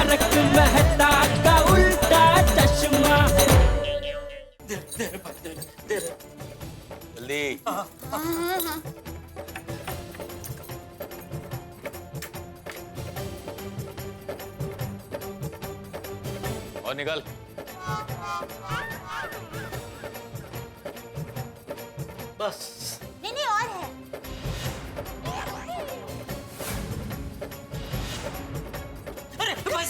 तारक मेहता का उल्टा चश्मा। जल्दी। और निकल। बस नहीं और है। अरे भाई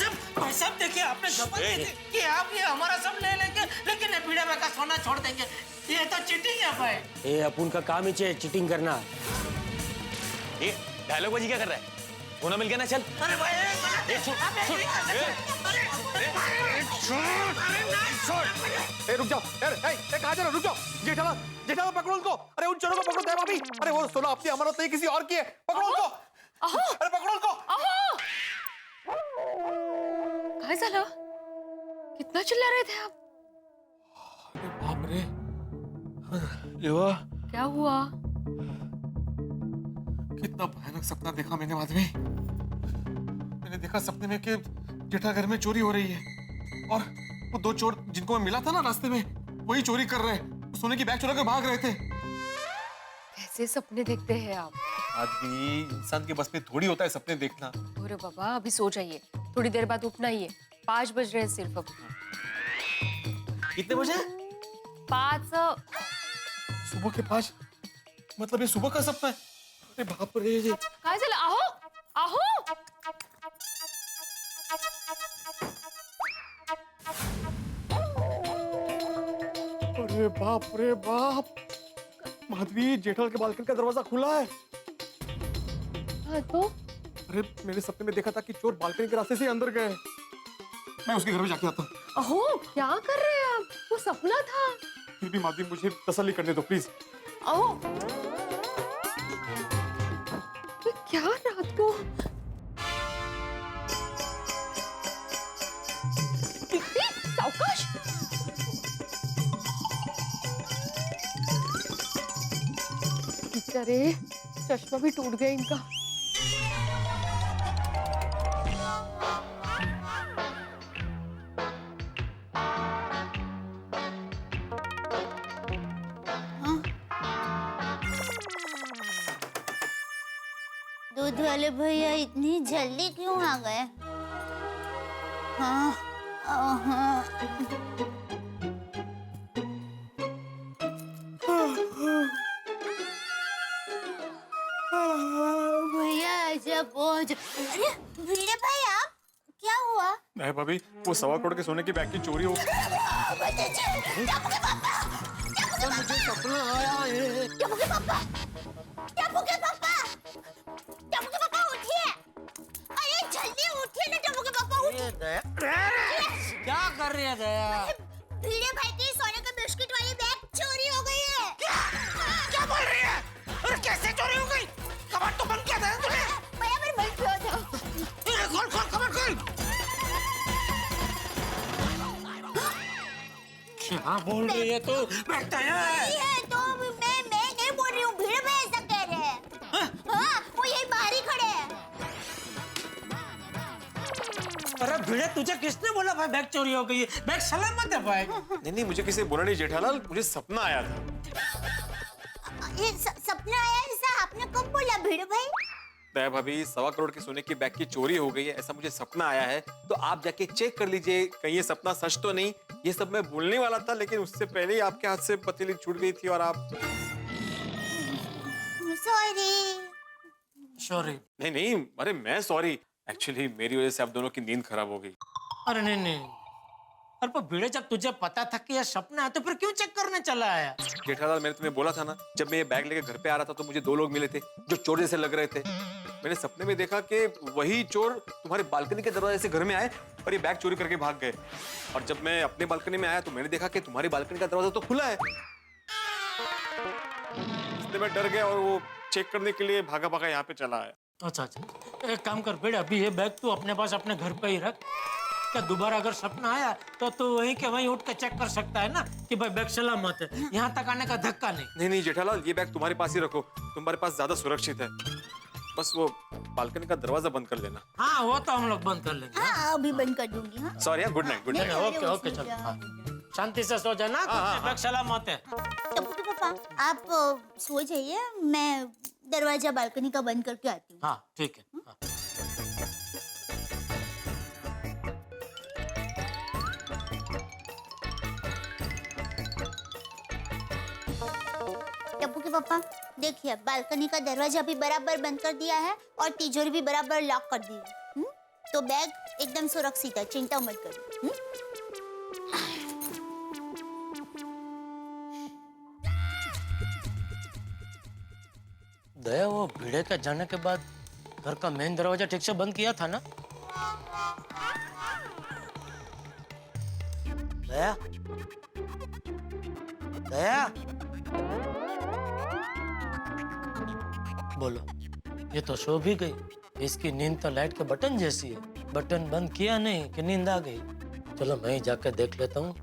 साहब देखिए, आपने शपथ दी थी कि आप ये हमारा सब ले लेंगे, लेकिन ये पीड़े में का सोना छोड़ देंगे। ये तो चीटिंग है भाई। ये अपन का काम ही है चीटिंग करना। ये डायलॉग बाजी क्या कर रहा है? होना मिल गया ना, चल। अरे भाई ए रुक जाओ यार, कहाँ जा रहे हो? रुक जाओ। जेठालाल, जेठालाल पकड़ो उनको। अरे उन चोरों को पकड़ो दया भाभी। अरे वो सोना अपनी अमानत नहीं किसी और की है, पकड़ो उनको। अरे पकड़ो उनको। काय झालं? कितना चिल्ला रहे थे आप? अरे बाप रे, युवा क्या हुआ? कितना भयानक सपना देखा मैंने आदमी। मैंने देखा सपने में कि जेठा घर में चोरी हो रही है और वो दो चोर जिनको मैं मिला था ना रास्ते में, वही चोरी कर रहे हैं। सोने की बैग चुरा कर भाग रहे थे। कैसे सपने देखते हैं आप? आदमी इंसान के बस में थोड़ी होता है सपने देखना। अरे बाबा, अभी सो जाइए, थोड़ी देर बाद उठना ही है। 5 बज रहे हैं सिर्फ अब। कितने बजे? 5। सुबह के 5? मतलब ये सुबह का सपना है? अरे बाप रे। काय झालं? आहो आहो, अरे बाप रे बाप, माधवी जेठालाल के बालकनी का दरवाजा खुला है। हाँ तो अरे मैंने सपने में देखा था कि चोर बालकनी के रास्ते से ही अंदर गए। मैं उसके घर में जाके आता हूँ। अहो, क्या कर रहे हैं आप? वो सपना था। फिर भी माधवी मुझे तसल्ली करने दो प्लीज। अहो, ये क्या रात को? सावकाश। अरे चश्मा भी टूट गया इनका। दूध वाले भैया इतनी जल्दी क्यों आ गए? हाँ, हाँ। भैया ऐसा पहुंच। अरे भिड़े भाई, आप क्या हुआ? नहीं भाभी, वो 1.25 करोड़ के सोने की बैग की चोरी हो। मुझे सपना आया है। टप्पू के पापा, टप्पू के पापा, टप्पू के पापा उठिए। अरे जल्दी उठिए ना टप्पू के पापा, उठिए। क्या कर रही है दया? भिड़े भाई की सोने का बिस्किट वाली बैग चोरी हो गई है। क्या बोल रही है? और कैसे चोरी हो गई? कबाड़ तो बंद किया था ना तूने? भैया मेरे मन क्यों था? खोल खोल कबाड़ खोल। क्या बोल रही है तू? बैठता है। नहीं है तो मैं नहीं बोल रही हूँ, भिड़े भाई ऐसा कह रहे हैं। हाँ, वो यही बाहर ही खड़े हैं। अरे भिड़े, तुझे किसने बोला भाई बैग चोरी हो गई है? बैग सलामत है भाई। नहीं, मुझे किसी ने बोला नहीं जेठालाल, मुझे सपना आया था। ये सपना आया ऐसा आपने कब बोला भिड़े भाई? दया भाभी, 1.25 करोड़ के सोने की बैग की चोरी हो गई है, ऐसा मुझे सपना आया है। तो आप जाके चेक कर लीजिए कहीं ये सपना सच तो नहीं। ये सब मैं बोलने वाला था, लेकिन उससे पहले ही आपके हाथ से पतीली छूट गई थी और आप। सॉरी। नहीं, अरे मैं सॉरी। एक्चुअली मेरी वजह से आप दोनों की नींद खराब हो गई। अरे नहीं। अरे पर भिड़े, जब तुझे पता था कि यह सपना है तो फिर क्यों चेक करने चला आया? जेठालाल, मैंने तुम्हें बोला था ना, जब मैं ये बैग लेकर घर पे आ रहा था तो मुझे 2 लोग मिले थे जो चोर जैसे लग रहे थे। मैंने सपने में देखा कि वही चोर तुम्हारे बालकनी के दरवाजे से घर में आए और ये बैग चोरी करके भाग गए। और जब मैं अपने बालकनी में आया तो मैंने देखा कि तुम्हारी बालकनी का दरवाजा तो खुला है। इसलिए मैं डर गया और वो चेक करने के लिए भागा भागा यहाँ पे चला आया। अच्छा, एक काम कर भिड़े, अभी ये बैग तू अपने पास अपने घर पे ही रख। क्या दोबारा अगर सपना आया तो तू वहीं के वहीं उठ के चेक कर सकता है ना कि भाई बैग सलामत है, यहाँ तक आने का धक्का नहीं। नहीं जेठालाल, ये बैग तुम्हारे पास ही रखो, तुम्हारे पास ज्यादा सुरक्षित है। बस वो बालकनी का दरवाजा बंद कर देना। हाँ वो तो हम लोग बंद कर लेंगे। हाँ अभी बंद कर दूंगी। हाँ सॉरी यार, good night, good night. Okay okay चलो हाँ। शांति से सो जाना, बैग सलामत है। टप्पू के पापा आप सो जाइए, मैं दरवाजा बालकनी का बंद करके आती हूँ। हाँ ठीक है हाँ। टप्पू के पापा देखिए, बालकनी का दरवाजा भी बराबर बंद कर दिया है और तिजोरी भी बराबर लॉक कर दी है। तो बैग एकदम सुरक्षित है, चिंता मत करो। दया वो भिड़े के जाने के बाद घर का मेन दरवाजा ठीक से बंद किया था ना? दया दया बोलो, ये तो सो भी गई। इसकी नींद तो लाइट के बटन जैसी है, बटन बंद किया नहीं कि नींद आ गई। चलो मैं ही जाकर देख लेता हूँ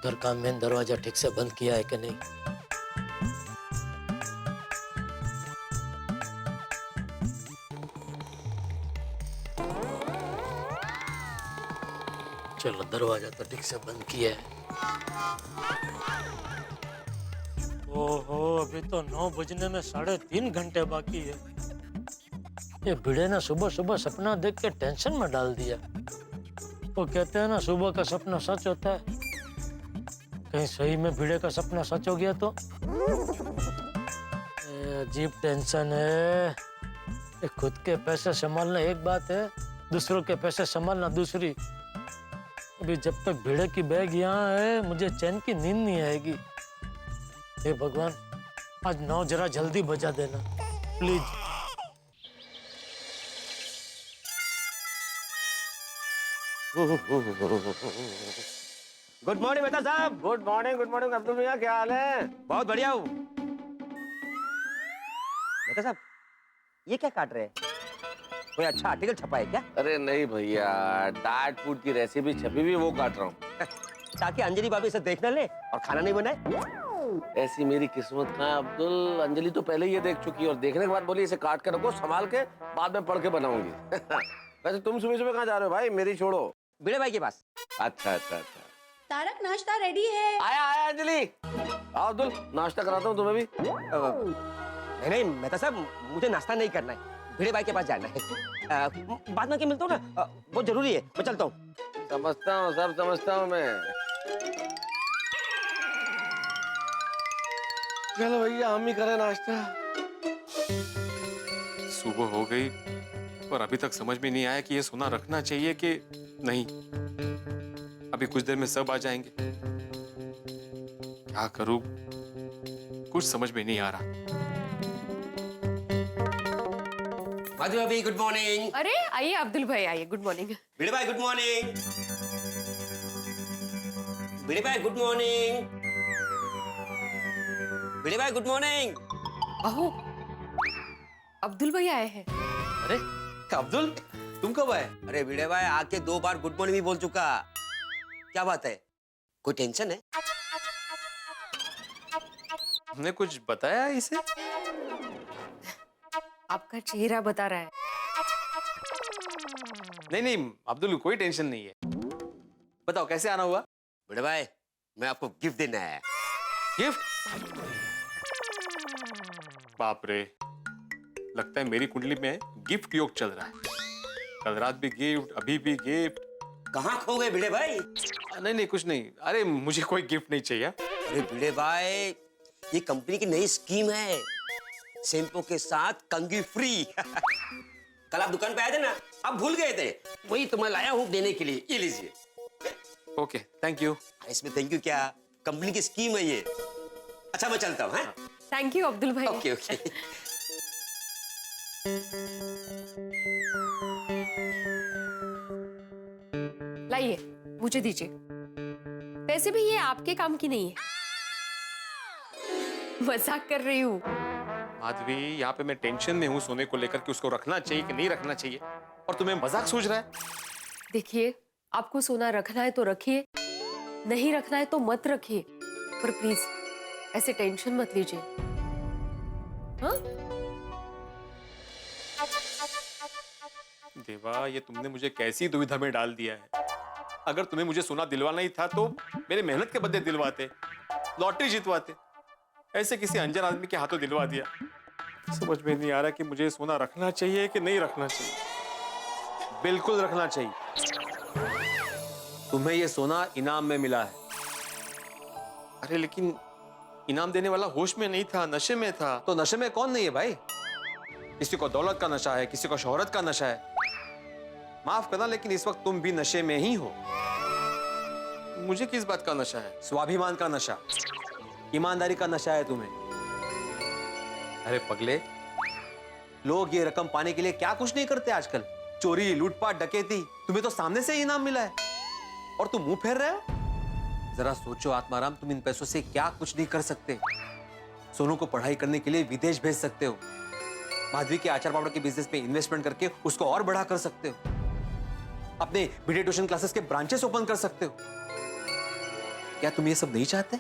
घर का मेन दरवाजा ठीक से बंद किया है कि नहीं। चलो दरवाजा तो ठीक से बंद किया है। ओहो अभी तो 9 बजने में 3.5 घंटे बाकी है। ये भिड़े ने सुबह सुबह सपना देख के टेंशन में डाल दिया। वो कहते हैं ना सुबह का सपना सच होता है, कहीं सही में भिड़े का सपना सच हो गया तो अजीब टेंशन है। ये खुद के पैसे संभालना एक बात है, दूसरों के पैसे संभालना दूसरी। अभी जब तक भिड़े की बैग यहाँ है मुझे चैन की नींद नहीं आएगी। हे भगवान आज 9 जरा जल्दी बजा देना प्लीज। गुड मॉर्निंग मेहता साहब। गुड मॉर्निंग अब्दुल भैया, क्या हाल है? बहुत बढ़िया हूँ। मेहता साहब ये क्या काट रहे हैं? कोई अच्छा आर्टिकल छपा है क्या? अरे नहीं भैया, डाइट फूड की रेसिपी छपी हुई वो काट रहा हूँ। ताकि अंजलि भाभी से देख न ले और खाना नहीं बनाए। ऐसी मेरी किस्मत कहाँ है अब्दुल, अंजलि तो पहले ये देख चुकी है और देखने के बाद बोली इसे काट के रखो, संभाल के बाद में पढ़ के बनाऊंगी। वैसे तुम सुबह सुबह कहाँ जा रहे हो भाई? मेरी छोड़ो। भिड़े भाई के पास। अच्छा। तारक नाश्ता रेडी है। आया अंजलि। आओ अब्दुल, नाश्ता कराता हूँ तुम्हें भी। नहीं मेहता साहब मुझे नाश्ता नहीं करना है, भिड़े भाई के पास जाना है। बाद में के मिलता हूँ ना, बहुत जरूरी है, मैं चलता हूँ। समझता हूँ, सब समझता हूँ मैं। चलो भैया हम ही करें नाश्ता। सुबह हो गई और अभी तक समझ में नहीं आया कि ये सोना रखना चाहिए कि नहीं। अभी कुछ देर में सब आ जाएंगे, क्या करूं कुछ समझ में नहीं आ रहा। माधवी भाभी गुड मॉर्निंग। अरे आइए अब्दुल भाई आइए, गुड मॉर्निंग। भिड़े भाई गुड मॉर्निंग। भिड़े भाई गुड मॉर्निंग। भिड़े भाई गुड मॉर्निंग। अहो अब्दुल भाई आए हैं। अरे अब्दुल तुम कब आए? अरे भिड़े भाई आके 2 बार गुड मॉर्निंग भी बोल चुका। क्या बात है, कोई टेंशन है? हमने कुछ बताया इसे? आपका चेहरा बता रहा है। नहीं अब्दुल कोई टेंशन नहीं है। बताओ कैसे आना हुआ? भिड़े भाई मैं आपको गिफ्ट देना है। गिफ्ट? बाप रे, लगता है मेरी कुंडली में गिफ्ट योग चल रहा है। कल रात भी गिफ्ट, अभी भी गिफ्ट। कहाँ खो गए भिड़े भाई? नहीं कुछ नहीं। अरे मुझे कोई गिफ्ट नहीं चाहिए। अरे भिड़े भाई ये कंपनी की नई स्कीम है, शैम्पू के साथ कंघी फ्री। कल आप दुकान पे आए थे ना, आप भूल गए थे, वही तो मैं लाया हूँ देने के लिए। ये लीजिए। Okay thank you. इसमें थैंक यू क्या, कंपनी की स्कीम है ये। अच्छा मैं चलता हूँ। थैंक यू अब्दुल भाई। Okay okay. लाइए मुझे दीजिए। वैसे भी ये आपके काम की नहीं है, मजाक कर रही हूँ। माधवी यहाँ पे मैं टेंशन में हूँ सोने को लेकर कि उसको रखना चाहिए कि नहीं रखना चाहिए, और तुम्हें मजाक सूझ रहा है। देखिए आपको सोना रखना है तो रखिए, नहीं रखना है तो मत रखिए, पर प्लीज ऐसे टेंशन मत लीजिए। हाँ देवा, ये तुमने मुझे कैसी दुविधा में डाल दिया है। अगर तुम्हें मुझे सोना दिलवाना ही था तो मेरे मेहनत के बदले दिलवाते, लॉटरी जितवाते। ऐसे किसी अनजान आदमी के हाथों दिलवा दिया। समझ में नहीं आ रहा कि मुझे सोना रखना चाहिए कि नहीं रखना चाहिए। बिल्कुल रखना चाहिए। तुम्हें ये सोना इनाम में मिला है। अरे लेकिन इनाम देने वाला होश में नहीं था, नशे में था। तो नशे में कौन नहीं है भाई? किसी को दौलत का नशा है, किसी को शोहरत का नशा है। माफ करना, लेकिन इस वक्त तुम भी नशे में ही हो। मुझे किस बात का नशा है? स्वाभिमान का नशा, ईमानदारी का नशा है तुम्हें। अरे पगले, लोग ये रकम पाने के लिए क्या कुछ नहीं करते आजकल। चोरी, लूटपाट, डकैती, तुम्हें तो सामने से ही इनाम मिला है और तुम मुंह फेर रहे हो। जरा सोचो आत्माराम, तुम इन पैसों से क्या कुछ नहीं कर सकते। सोनू को पढ़ाई करने के लिए विदेश भेज सकते हो। माधवी के आचार पापड़ के बिजनेस में इन्वेस्टमेंट करके उसको और बड़ा कर सकते हो। अपने वीडियो ट्यूशन क्लासेस के ब्रांचेस ओपन कर सकते हो। क्या तुम ये सब नहीं चाहते?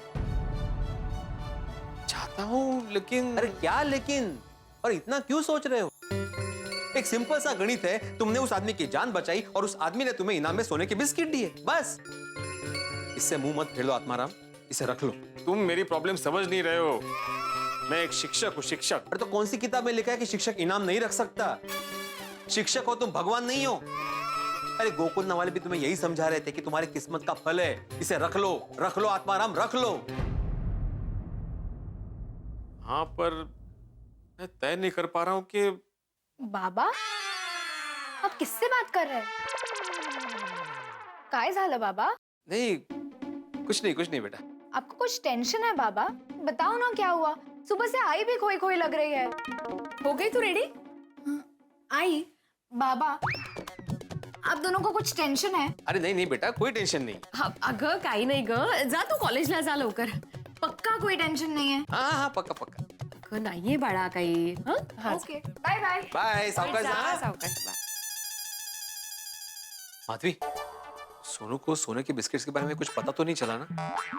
चाहता हूं, लेकिन। अरे क्या लेकिन? और इतना क्यों सोच रहे हो? एक सिंपल सा गणित है। तुमने उस आदमी की जान बचाई और उस आदमी ने तुम्हें इनाम में सोने के बिस्किट दिए, बस। इससे मुंह मत फेर लो आत्माराम, इसे रख लो। तुम मेरी प्रॉब्लम समझ नहीं रहे हो। मैं एक शिक्षक हूँ, शिक्षक। अरे तो कौन सी किताब में लिखा है कि शिक्षक इनाम नहीं रख सकता? शिक्षक हो तुम, भगवान नहीं हो। अरे गोकुल वाले भी तुम्हें यही समझा रहे थे कि तुम्हारी किस्मत का फल है, इसे रख लो आत्माराम, रख लो। हाँ, पर मैं तय नहीं कर पा रहा हूँ कि। बाबा, आप किससे बात कर रहे हैं? काय झालं बाबा? नहीं, कुछ नहीं बेटा। आपको कुछ टेंशन है बाबा? बताओ ना क्या हुआ? सुबह से आई भी खोई खोई लग रही है। हो गई तू रेडी? आई बाबा, आप दोनों को कुछ टेंशन है? अरे नहीं बेटा, कोई टेंशन नहीं। हा, अगं काही नाही ग, जा तू कॉलेजला जा लवकर. पक्का कोई टेंशन नहीं है? हाँ पक्का. अगं नाहीये बाळा काही. हाँ ओके, बाय बाय. बाय, सावकाश जा, जा. सावकाश बाय. माधवी, सोनू को सोने के बिस्किट्स के बारे में कुछ पता तो नहीं चला ना?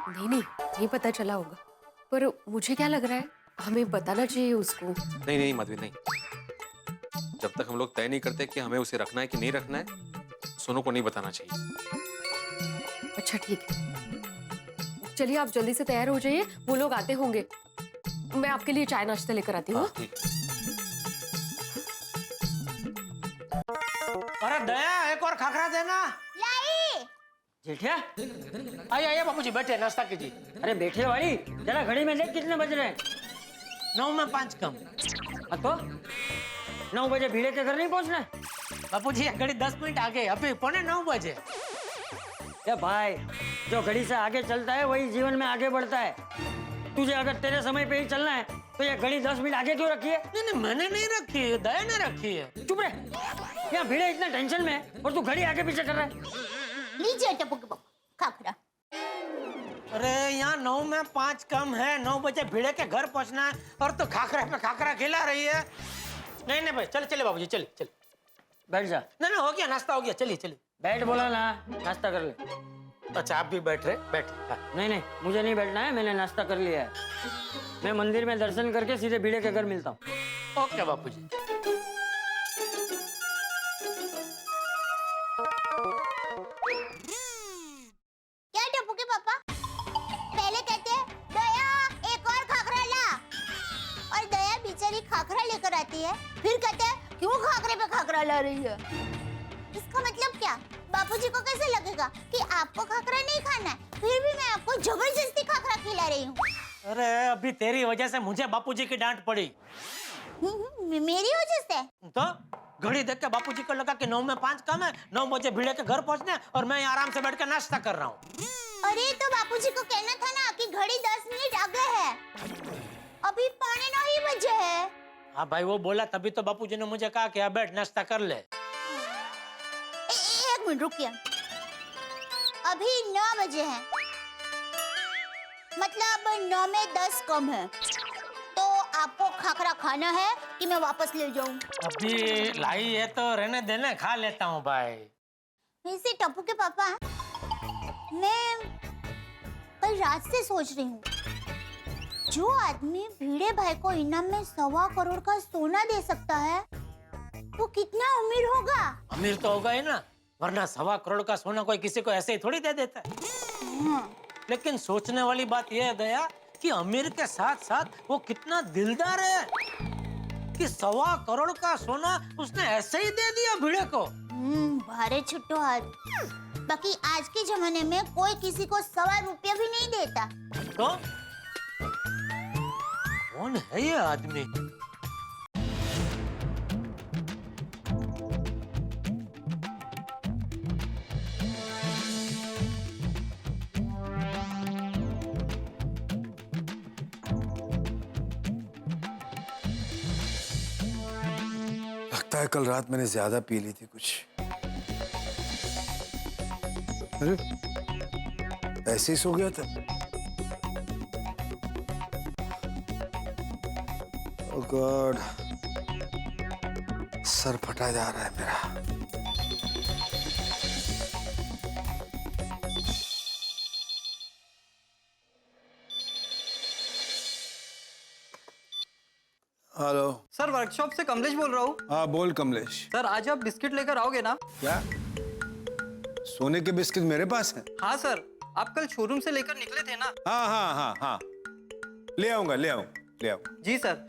नहीं पता चला होगा, पर मुझे क्या लग रहा है हमें बताना चाहिए उसको. नहीं माधवी, नहीं. जब तक हम लोग तय नहीं करते कि हमें उसे रखना है कि नहीं रखना है, सोनू को नहीं बताना चाहिए. अच्छा ठीक है, चलिए आप जल्दी से तैयार हो जाइए, वो लोग आते होंगे. मैं आपके लिए चाय नाश्ता लेकर आती हूँ. ठीक. अरे दया, एक और खाखरा देना. लाई. जेठिया, आइए बापूजी, बैठे, नाश्ता कीजिए. अरे बैठे वाली, जरा घड़ी में देख कितने बज रहे हैं. 9 में 5 कम. तो 9 बजे भीड़े के घर नहीं पहुंचना है? बापूजी, घड़ी 10 मिनट आगे, अभी 8:45 बजे. ये भाई, जो घड़ी से आगे चलता है वही जीवन में आगे बढ़ता है. तुझे अगर तेरे समय पे ही चलना है तो ये घड़ी 10 मिनट आगे क्यों रखी है? नहीं, मैंने नहीं रखी है, दया ने रखी है. चुप रहे. यहाँ भीड़े इतना टेंशन में है और तू घड़ी आगे पीछे कर रहा है. लीजिए टप्पू के पापा खाखरा. अरे यहाँ 9 में 5 कम है, 9 बजे भीड़े के घर पहुंचना है और तो खाखरा पे खाखरा खिला रही है. नहीं भाई, चले बाबूजी, चले बैठ जा. नहीं हो गया, नाश्ता हो गया, चलिए. बैठ बोला ना, नाश्ता कर ले. अच्छा, आप भी बैठ रहे? बैठ. नहीं, मुझे नहीं बैठना है, मैंने नाश्ता कर लिया है. मैं मंदिर में दर्शन करके सीधे भीड़े के घर मिलता हूँ. ओके बापूजी. क्या टप्पू के पापा? पहले कहते हैं दया एक और खाखरा ला, और दया बेचारी खाखरा लेकर आती है, फिर कहते हैं क्यों खाखरे पे खाखरा ला रही है. इसका मतलब क्या? बापूजी को कैसे लगेगा कि आपको खाखरा नहीं खाना है, फिर भी मैं आपको जबरदस्ती खाखरा खिला रही हूँ. अरे अभी तेरी वजह से मुझे बापूजी की डांट पड़ी. मेरी वजह से? तो घड़ी देख के बापूजी को लगा कि 9 में 5 कम है, 9 बजे भीड़े के घर पहुंचना है और मैं आराम से बैठ कर नाश्ता कर रहा हूँ. अरे तो बापूजी को कहना था ना कि घड़ी 10 मिनट आगे है, अभी 8:45 बजे है. हाँ भाई, वो बोला तभी तो बापूजी ने मुझे कहा कि अब बैठ नाश्ता कर ले. एक मिनट रुकिए, अभी 9 बजे हैं, मतलब 9 में 10 कम है. तो आपको खाखरा खाना है कि मैं वापस ले जाऊं? अभी लाई है तो रहने देना, खा लेता हूँ भाई. वैसे टप्पू के पापा, मैं कल रात से सोच रही हूँ, जो आदमी भीड़े भाई को इनाम में 1.25 करोड़ का सोना दे सकता है, वो कितना अमीर होगा? अमीर तो होगा ही ना, वरना 1.25 करोड़ का सोना कोई किसी को ऐसे ही थोड़ी दे देता है। लेकिन सोचने वाली बात यह है दया कि अमीर के साथ साथ वो कितना दिलदार है कि 1.25 करोड़ का सोना उसने ऐसे ही दे दिया भिड़े को। भारे छुट्टो हाथ। बाकी आज के जमाने में कोई किसी को 1.25 रुपया भी नहीं देता। तो कौन है ये आदमी? लगता है कल रात मैंने ज्यादा पी ली थी कुछ। अरे ऐसे ही सो गया था। ओह गॉड, सर फटा जा रहा है मेरा। हेलो सर, वर्कशॉप से कमलेश बोल रहा हूँ। हाँ बोल कमलेश। सर, आज आप बिस्किट लेकर आओगे ना? क्या सोने के बिस्किट मेरे पास हैं? हाँ सर, आप कल शोरूम से लेकर निकले थे ना? हाँ हाँ हाँ हाँ, ले आऊंगा ले आऊंगा ले आऊंगा। जी सर।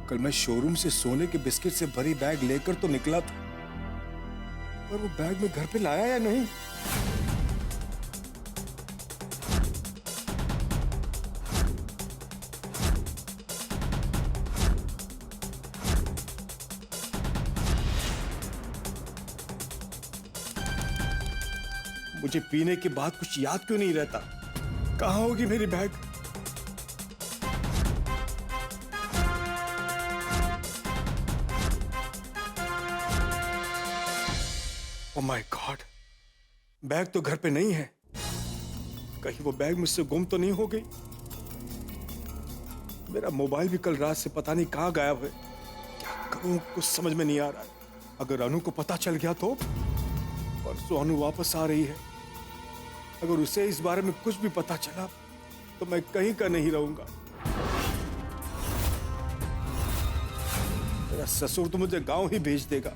कल मैं शोरूम से सोने के बिस्किट से भरी बैग लेकर तो निकला था, पर वो बैग में घर पे लाया या नहीं? मुझे पीने के बाद कुछ याद क्यों नहीं रहता? कहाँ होगी मेरी bag? Oh my God, bag तो घर पे नहीं है। कहीं वो बैग मुझसे गुम तो नहीं हो गई? मेरा मोबाइल भी कल रात से पता नहीं कहाँ गायब है। क्या करूं, कुछ समझ में नहीं आ रहा। अगर अनु को पता चल गया तो? परसों अनु वापस आ रही है, अगर उसे इस बारे में कुछ भी पता चला तो मैं कहीं का नहीं रहूंगा। मेरा ससुर तो मुझे गांव ही भेज देगा।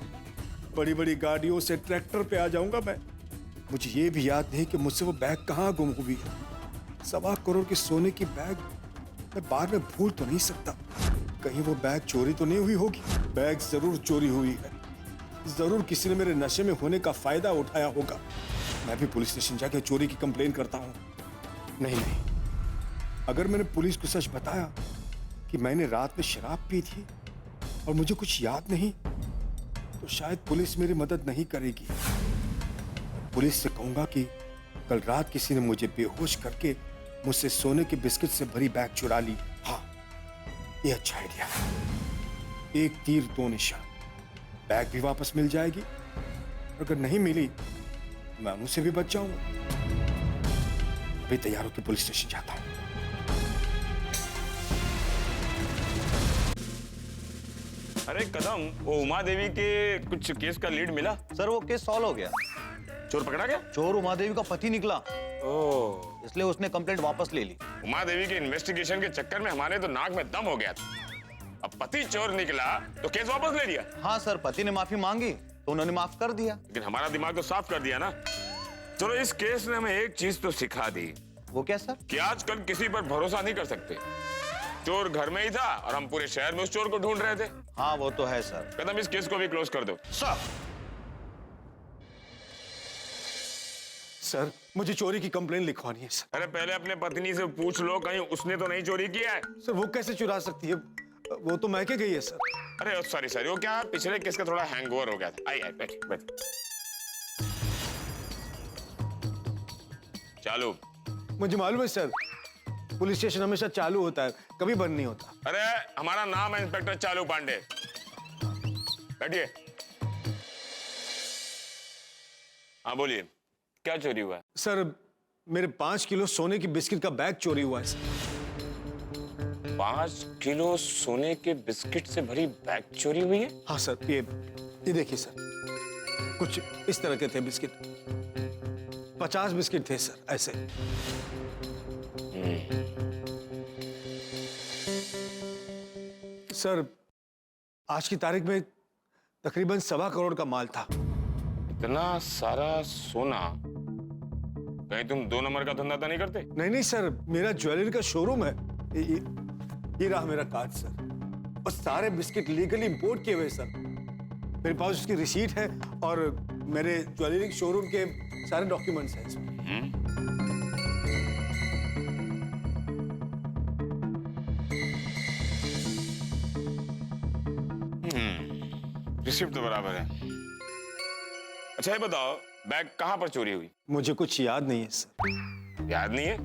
बड़ी बड़ी गाड़ियों से ट्रैक्टर पे आ जाऊंगा मैं। मुझे ये भी याद नहीं कि मुझसे वो बैग कहाँ गुम हुई है। 1.25 करोड़ की सोने की बैग मैं बार में भूल तो नहीं सकता। कहीं वो बैग चोरी तो नहीं हुई होगी? बैग जरूर चोरी हुई है। जरूर किसी ने मेरे नशे में होने का फायदा उठाया होगा। मैं भी पुलिस स्टेशन जाके चोरी की कंप्लेन करता हूँ। नहीं, अगर मैंने पुलिस को सच बताया कि मैंने रात में शराब पी थी और मुझे कुछ याद नहीं, तो शायद पुलिस मेरी मदद नहीं करेगी। पुलिस से कहूंगा कि कल रात किसी ने मुझे बेहोश करके मुझसे सोने के बिस्किट से भरी बैग चुरा ली। हाँ, ये अच्छा आइडिया है। एक तीर दो निशान। बैग भी वापस मिल जाएगी, अगर नहीं मिली तो मैं मुझसे भी बच जाऊंगा। अभी तैयार होकर पुलिस स्टेशन जाता हूं। अरे कदम, वो उमा देवी के कुछ केस का लीड मिला? सर, वो केस सॉल्व हो गया। चोर पकड़ा गया? चोर उमा देवी का पति निकला, ओह, इसलिए उसने कंप्लेंट वापस ले ली। उमा देवी के इन्वेस्टिगेशन के चक्कर में हमारे तो नाक में दम हो गया था। अब पति चोर निकला तो केस वापस ले लिया? हाँ सर, पति ने माफी मांगी तो उन्होंने माफ कर दिया। लेकिन हमारा दिमाग तो साफ कर दिया ना। चलो, इस केस ने हमें एक चीज तो सिखा दी। वो क्या सर? कि आजकल किसी पर भरोसा नहीं कर सकते। चोर घर में ही था और हम पूरे शहर में उस चोर को ढूंढ रहे थे। हाँ वो तो है सर। कदम, इस केस को भी क्लोज कर दो। सर, मुझे चोरी की कंप्लेन लिखवानी है सर। अरे पहले अपने पत्नी से पूछ लो, कहीं उसने तो नहीं चोरी किया है। सर, वो कैसे चुरा सकती है? वो तो मैके गई है सर। अरे सॉरी, वो क्या पिछले केस का थोड़ा हैंगओवर हो गया था। आई बैठ। चालू। मुझे मालूम है सर, पुलिस स्टेशन हमेशा चालू होता है, कभी बंद नहीं होता। अरे हमारा नाम है इंस्पेक्टर चालू पांडे। बैठिए। हाँ बोलिए, क्या चोरी हुआ है? सर, मेरे 5 किलो सोने की बिस्किट का बैग चोरी हुआ है सर। 5 किलो सोने के बिस्किट से भरी बैग चोरी हुई है? हाँ सर, ये देखिए सर, कुछ इस तरह के थे बिस्किट। 50 बिस्किट थे सर, ऐसे। सर आज की तारीख में तकरीबन 1.25 करोड़ का माल था। इतना सारा सोना, कहीं तुम 2 नंबर का धंधा तो नहीं करते? नहीं सर, मेरा ज्वेलरी का शोरूम है। ये रहा मेरा कार्ड सर, और सारे बिस्किट लीगली इंपोर्ट किए हुए सर। मेरे पास उसकी रिसीट है और मेरे ज्वेलरी शोरूम के सारे डॉक्यूमेंट्स हैं इसमें। रिसिप्ट तो बराबर है। अच्छा ये बताओ, बैग कहाँ पर चोरी हुई? मुझे कुछ याद नहीं है सर। याद नहीं है?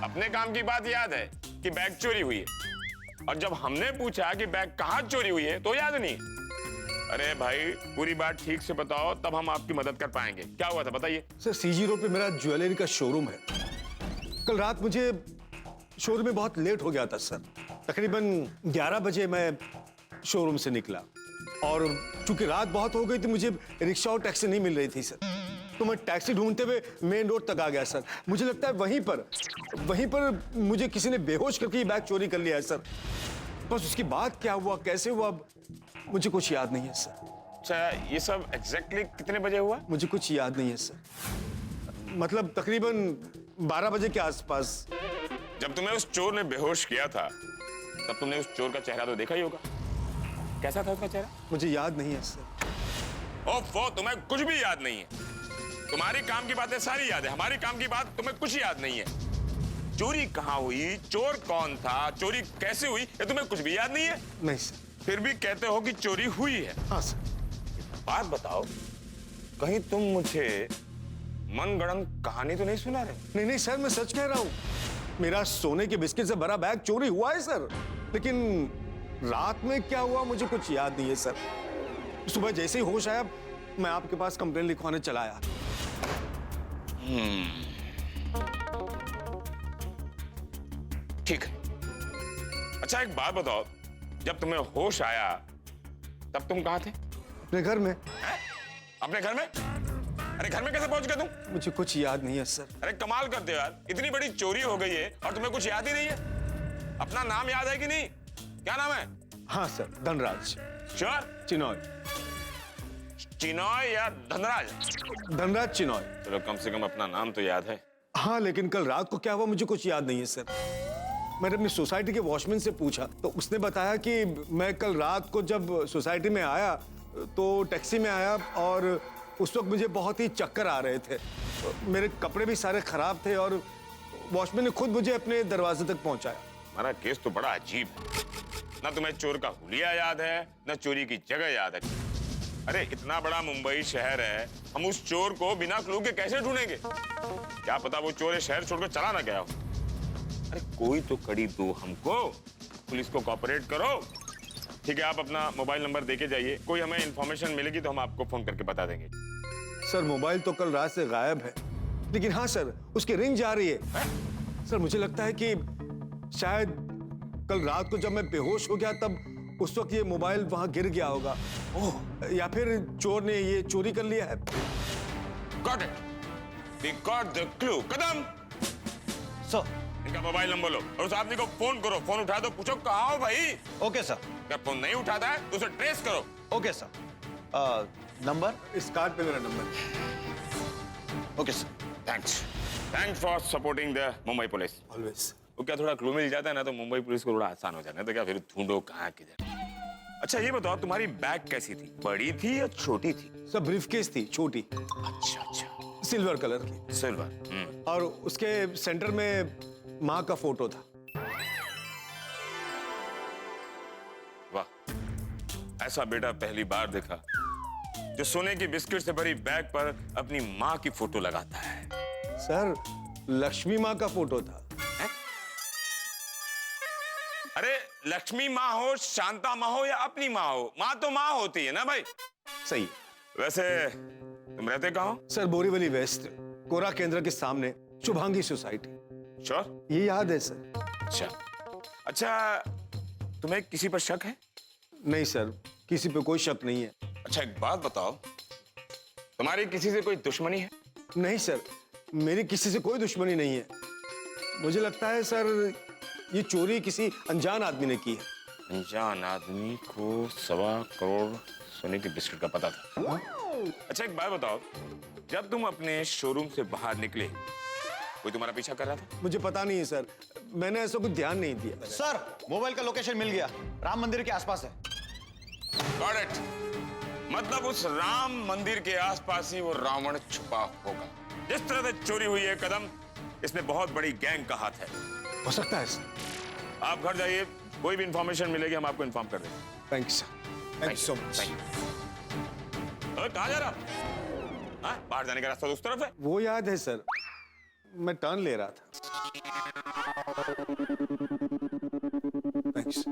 अपने काम की बात याद है कि बैग चोरी हुई है, और जब हमने पूछा कि बैग कहाँ चोरी हुई है तो याद नहीं है। अरे भाई पूरी बात ठीक से बताओ, तब हम आपकी मदद कर पाएंगे। क्या हुआ था बताइए। सर सीजी रोड पे मेरा ज्वेलरी का शोरूम है। कल रात मुझे शोरूम में बहुत लेट हो गया था सर। तकरीबन 11 बजे मैं शोरूम से निकला, और चूंकि रात बहुत हो गई थी, मुझे रिक्शा और टैक्सी नहीं मिल रही थी सर। तो मैं टैक्सी ढूंढते हुए मेन रोड तक आ गया सर। मुझे लगता है वहीं पर मुझे किसी ने बेहोश करके ये बैग चोरी कर लिया है सर। बस उसके बाद क्या हुआ, कैसे हुआ, मुझे कुछ याद नहीं है सर। अच्छा ये सब एग्जैक्टली कितने बजे हुआ? मुझे कुछ याद नहीं है सर। मतलब तकरीबन 12 बजे के आसपास। जब तुम्हें उस चोर ने बेहोश किया था, तब तुमने उस चोर का चेहरा तो देखा ही होगा। कैसा था उसका चेहरा? मुझे याद नहीं है सर। ओफो, तुम्हें कुछ भी याद नहीं है। तुम्हारी काम की बातें सारी याद है, हमारी काम की बात तुम्हें कुछ याद नहीं है। चोरी कहाँ हुई, चोर कौन था, चोरी कैसे हुई, ये तुम्हें कुछ भी याद नहीं है? नहीं सर। फिर भी कहते हो कि चोरी हुई है। हाँ सर। बात बताओ, कहीं तुम मुझे मनगढ़ंत कहानी तो नहीं सुना रहे? नहीं सर, मैं सच कह रहा हूँ। मेरा सोने के बिस्किट से भरा बैग चोरी हुआ है सर, लेकिन रात में क्या हुआ मुझे कुछ याद नहीं है सर। सुबह जैसे ही होश आया, मैं आपके पास कंप्लेंट लिखवाने चला आया। ठीक है। अच्छा एक बात बताओ, जब तुम्हें होश आया तब तुम कहाँ थे? अपने घर में। अपने घर में? अरे घर में कैसे पहुंच गए तुम? मुझे कुछ याद नहीं है सर। अरे कमाल करते हो यार, इतनी बड़ी चोरी हो गई है और तुम्हें कुछ याद ही नहीं है। अपना नाम याद है कि नहीं? क्या नाम है? हाँ सर, धनराज। श्योर? चिनॉय। चिनॉय या धनराज? धनराज चिनॉय। चलो कम से कम अपना नाम तो याद है। हाँ, लेकिन कल रात को क्या हुआ मुझे कुछ याद नहीं है सर। मैंने अपनी सोसाइटी के वॉचमैन से पूछा, तो उसने बताया कि मैं कल रात को जब सोसाइटी में आया तो टैक्सी में आया, और उस वक्त मुझे बहुत ही चक्कर आ रहे थे। मेरे कपड़े भी सारे खराब थे, और वॉचमैन ने खुद मुझे अपने दरवाजे तक पहुंचाया। हमारा केस तो बड़ा अजीब है। ना तुम्हें चोर का हुलिया याद है, ना चोरी की जगह याद है। अरे इतना बड़ा मुंबई शहर है, हम उस चोर को बिना क्लू के कैसे ढूंढेंगे? क्या पता वो चोर शहर छोड़कर चला ना गया हो। अरे कोई तो कड़ी दो हमको, पुलिस को कोऑपरेट करो। ठीक है, आप अपना मोबाइल नंबर देके जाइए, कोई हमें इंफॉर्मेशन मिलेगी तो हम आपको फोन करके बता देंगे। सर मोबाइल तो कल रात से गायब है, लेकिन हाँ सर उसकी रिंग जा रही है। सर मुझे लगता है कि शायद कल रात को जब मैं बेहोश हो गया तब उस वक्त ये मोबाइल वहां गिर गया होगा। ओह, या फिर चोर ने ये चोरी कर लिया है। Got it. We got the clue. Kadam sir इनका मोबाइल नंबर लो और उस आदमी को फोन करो। फोन उठा दो, पूछो कहाँ हो भाई। Okay sir. अगर फोन नहीं उठाता है तो उसे ट्रेस करो। Okay sir. नंबर? इस कार्ड पे मेरा number. Okay sir. Thanks for supporting the Mumbai police. Always. वो क्या थोड़ा क्लू मिल जाता है ना तो मुंबई पुलिस को थोड़ा आसान हो जाता है, तो क्या फिर ढूंढो कहाँ किधर। अच्छा ये बताओ, तुम्हारी बैग कैसी थी, बड़ी थी या छोटी थी? सर ब्रीफकेस थी, छोटी। अच्छा अच्छा, सिल्वर कलर की। सिल्वर। और उसके सेंटर में माँ का फोटो था। वाह, ऐसा बेटा पहली बार देखा जो सोने की बिस्किट से भरी बैग पर अपनी माँ की फोटो लगाता है। सर लक्ष्मी माँ का फोटो था। अरे लक्ष्मी माँ हो, शांता माँ हो या अपनी माँ हो, माँ तो माँ होती है ना भाई। सही। वैसे तुम रहते कहाँ हो? सर बोरीवली वेस्ट, कोरा केंद्र के सामने, शुभांगी सोसाइटी। श्योर? ये याद है सर। अच्छा तुम्हें किसी पर शक है? नहीं सर, किसी पे कोई शक नहीं है। अच्छा एक बात बताओ, तुम्हारी किसी से कोई दुश्मनी है? नहीं सर, मेरी किसी से कोई दुश्मनी नहीं है। मुझे लगता है सर ये चोरी किसी अनजान आदमी ने की है। अनजान आदमी को 1.25 करोड़ सोने के बिस्किट का पता था। अच्छा एक बात बताओ, जब तुम अपने शोरूम से बाहर निकले कोई तुम्हारा पीछा कर रहा था? मुझे पता नहीं है सर, मैंने ऐसा कुछ ध्यान नहीं दिया। सर मोबाइल का लोकेशन मिल गया, राम मंदिर के आसपास है। Got it. मतलब उस राम मंदिर के आसपास ही वो रावण छुपा होगा। जिस तरह से चोरी हुई है कदम, इसमें बहुत बड़ी गैंग का हाथ है। हो सकता है सर। आप घर जाइए, कोई भी इंफॉर्मेशन मिलेगी हम आपको इन्फॉर्म कर देंगे। Thank you sir, thank you so much. कहाँ जा रहा आप? हाँ, बाहर जाने का रास्ता तो उस तरफ है। वो याद है सर, मैं टर्न ले रहा था। थैंक्स।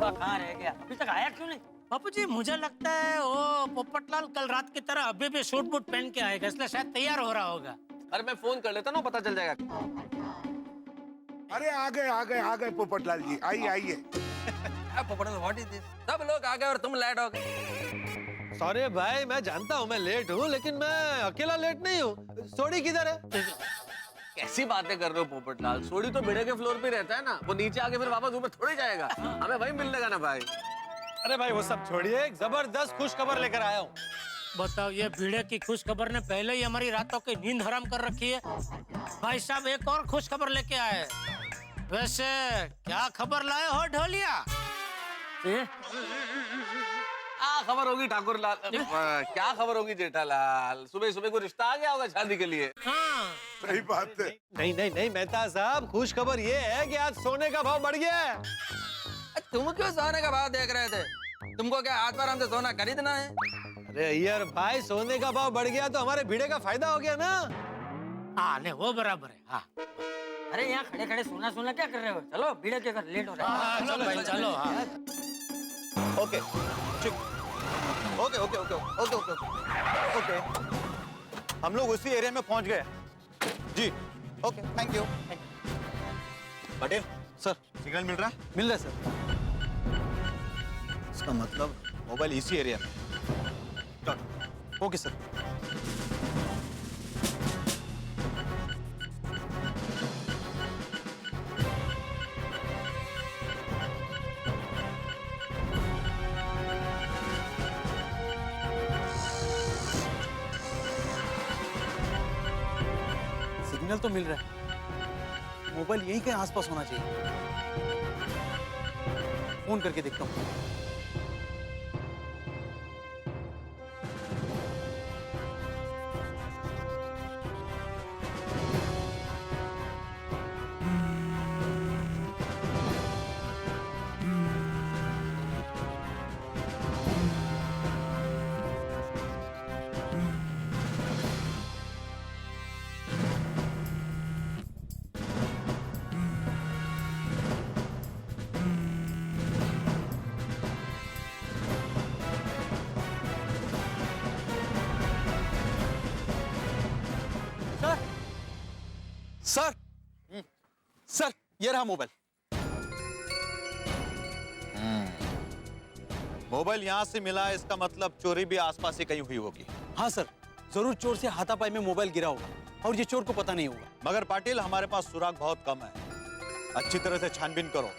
कहाँ रह गया? अभी तक आया क्यों नहीं? बापू जी मुझे लगता है वो पोपटलाल कल रात की तरह अभी भी सूट बूट पहन के आएगा, इसलिए शायद तैयार हो रहा होगा। अरे मैं फोन कर लेता ना, पता चल जाएगा। अरे आ गए पोपटलाल जी, आइए आइए। Popatlal what is this? सब लोग आ गए और तुम लेट हो गए। सॉरी भाई, मैं जानता हूँ मैं लेट हूँ, लेकिन मैं अकेला लेट नहीं हूँ। सोडी किधर है? कैसी बातें कर रहे हो पोपटलाल? सोडी तो भिड़े के फ्लोर पे रहता है ना, वो नीचे आके फिर वापस ऊपर थोड़ी जाएगा। हमें वहीं मिलने का ना भाई। अरे भाई वो सब छोड़िए, एक जबरदस्त खुश खबर लेकर आया हूँ। बताओ, ये भीड़े की खुश खबर ने पहले ही हमारी रातों की नींद हराम कर रखी है। भाई साहब एक और खुश खबर लेके आए। वैसे क्या खबर लाए हो ढोलिया? खबर होगी ठाकुर लाल, क्या खबर होगी जेठालाल? सुबह सुबह को रिश्ता आ गया होगा शादी के लिए। हाँ सही बात है। नहीं मेहता साहब, खुश खबर ये है कि आज सोने का भाव बढ़ गया है। तुम क्यों सोने का भाव देख रहे थे? तुमको क्या हाथ पर हमसे सोना खरीदना है? अरे यार भाई, सोने का भाव बढ़ गया तो हमारे भिड़े का फायदा हो गया ना। हाँ नहीं वो बराबर है। हाँ अरे यहाँ खड़े खड़े सोना क्या कर रहे हो? चलो भीड़े के घर लेट हो रहा है। चलो भाई चलो। हाँ okay okay okay okay okay okay okay, हम लोग उसी एरिया में पहुंच गए जी। Okay thank you. Patel sir, signal मिल रहा है? मिल रहा है सर। इसका मतलब मोबाइल इसी एरिया में। Okay sir. सिग्नल तो मिल रहा है, मोबाइल यहीं के आसपास होना चाहिए। फोन करके देखता हूँ। सर सर, ये रहा मोबाइल। मोबाइल यहाँ से मिला है, इसका मतलब चोरी भी आसपास ही कहीं हुई होगी। हाँ सर, जरूर चोर से हाथापाई में मोबाइल गिरा होगा और ये चोर को पता नहीं होगा। मगर पाटिल, हमारे पास सुराग बहुत कम है। अच्छी तरह से छानबीन करो,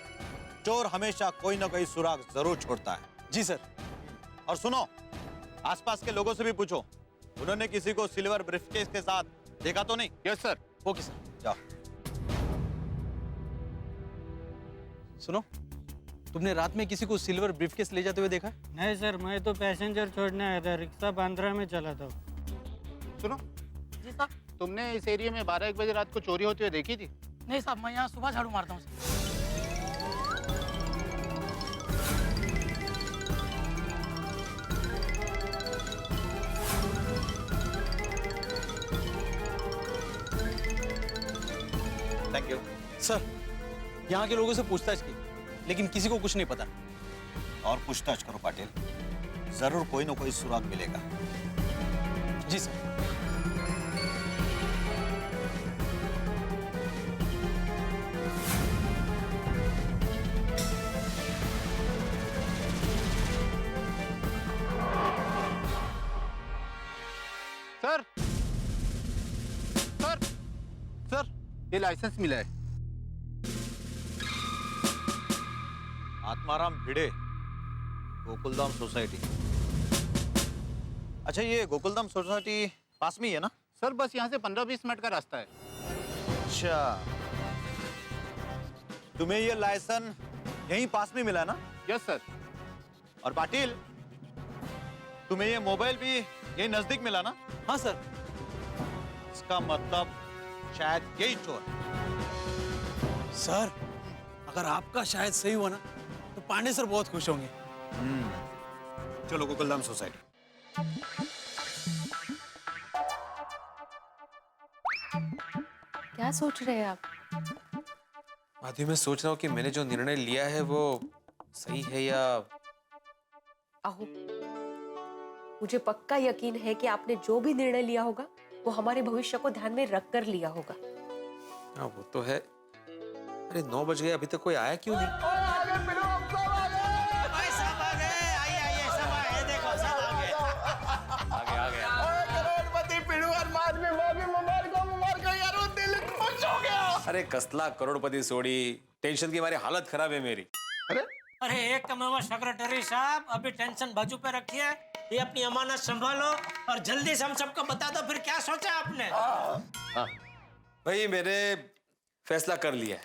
चोर हमेशा कोई ना कोई सुराग जरूर छोड़ता है। जी सर। और सुनो, आसपास के लोगों से भी पूछो, उन्होंने किसी को सिल्वर ब्रीफकेस के साथ देखा तो नहीं? Yes sir. Okay sir. जाओ। सुनो, तुमने रात में किसी को सिल्वर ब्रीफकेस ले जाते हुए देखा? नहीं सर, मैं तो पैसेंजर छोड़ने आया था, रिक्शा बांद्रा में चला था। सुनो जी साहब। तुमने इस एरिया में 12-1 बजे रात को चोरी होती हुई देखी थी? नहीं साहब, मैं यहाँ सुबह झाड़ू मारता हूँ। थैंक यू सर, यहाँ के लोगों से पूछताछ की, लेकिन किसी को कुछ नहीं पता। और पूछताछ करो पाटिल, जरूर कोई ना कोई सुराग मिलेगा। जी सर। ये लाइसेंस मिला है। आत्माराम भिड़े, गोकुलधाम सोसाइटी। अच्छा, ये गोकुलधाम सोसाइटी पास में ही है ना? सर बस यहाँ से 15-20 मिनट का रास्ता है। अच्छा, तुम्हें ये लाइसेंस यहीं पास में मिला ना? Yes sir. और पाटिल, तुम्हें ये मोबाइल भी यही नजदीक मिला ना? हाँ सर। इसका मतलब शायद यही चोर। सर, अगर आपका शायद सही हुआ ना तो पांडे सर बहुत खुश होंगे। चलो गोकुलधाम सोसाइटी। क्या सोच रहे हैं आप? माधवी, मैं सोच रहा हूँ कि मैंने जो निर्णय लिया है वो सही है या... आहो, मुझे पक्का यकीन है कि आपने जो भी निर्णय लिया होगा वो हमारे भविष्य को ध्यान में रखकर लिया होगा। हाँ, वो तो है। अरे 9 बज गए, अभी तक कोई आया क्यों नहीं? अरे कसला करोड़पति सोड़ी, टेंशन की हमारी हालत खराब है मेरी। अरे एक कमावा सेक्रेटरी साहब, अभी टेंशन बाजू पे रखिए, ये अपनी अमानत संभालो और जल्दी से हम सबको बता दो फिर क्या सोचा आपने। हाँ भाई, मैंने फैसला कर लिया है।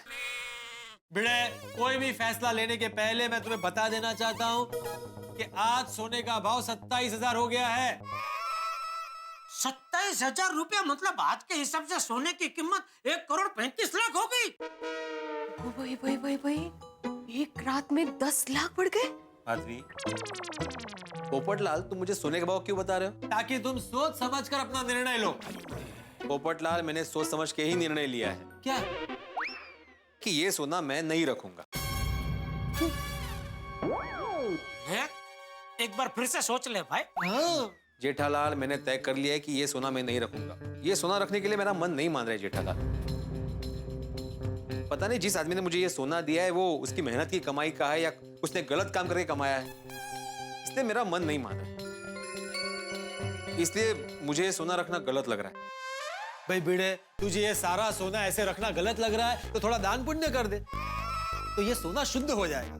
भिड़े, कोई भी फैसला लेने के पहले मैं तुम्हें बता देना चाहता हूँ कि आज सोने का भाव 27,000 हो गया है। 27,000 रुपया? मतलब आज के हिसाब से सोने की कीमत 1,35,00,000 हो गई। भाई, एक रात में 10 लाख बढ़ गए। माधवी, पोपटलाल, तुम मुझे सोने का भाव क्यों बता रहे हो? ताकि तुम सोच समझ कर अपना निर्णय लो। पोपटलाल, मैंने सोच समझ के ही निर्णय लिया है। क्या? कि ये सोना मैं नहीं रखूंगा। है? एक बार फिर से सोच ले भाई। हाँ। जेठालाल, मैंने तय कर लिया है कि ये सोना मैं नहीं रखूंगा। ये सोना रखने के लिए मेरा मन नहीं मान रहा है जेठालाल। पता नहीं जिस आदमी ने मुझे ये सोना दिया है वो उसकी मेहनत की कमाई का है या उसने गलत काम करके कमाया है, इसलिए मेरा मन नहीं मान रहा। इसलिए मुझे ये सोना रखना गलत लग रहा है। भाई भिड़े, तुझे ये सारा सोना ऐसे रखना गलत लग रहा है तो थोड़ा दान पुण्य कर दे, तो ये सोना शुद्ध हो जाएगा।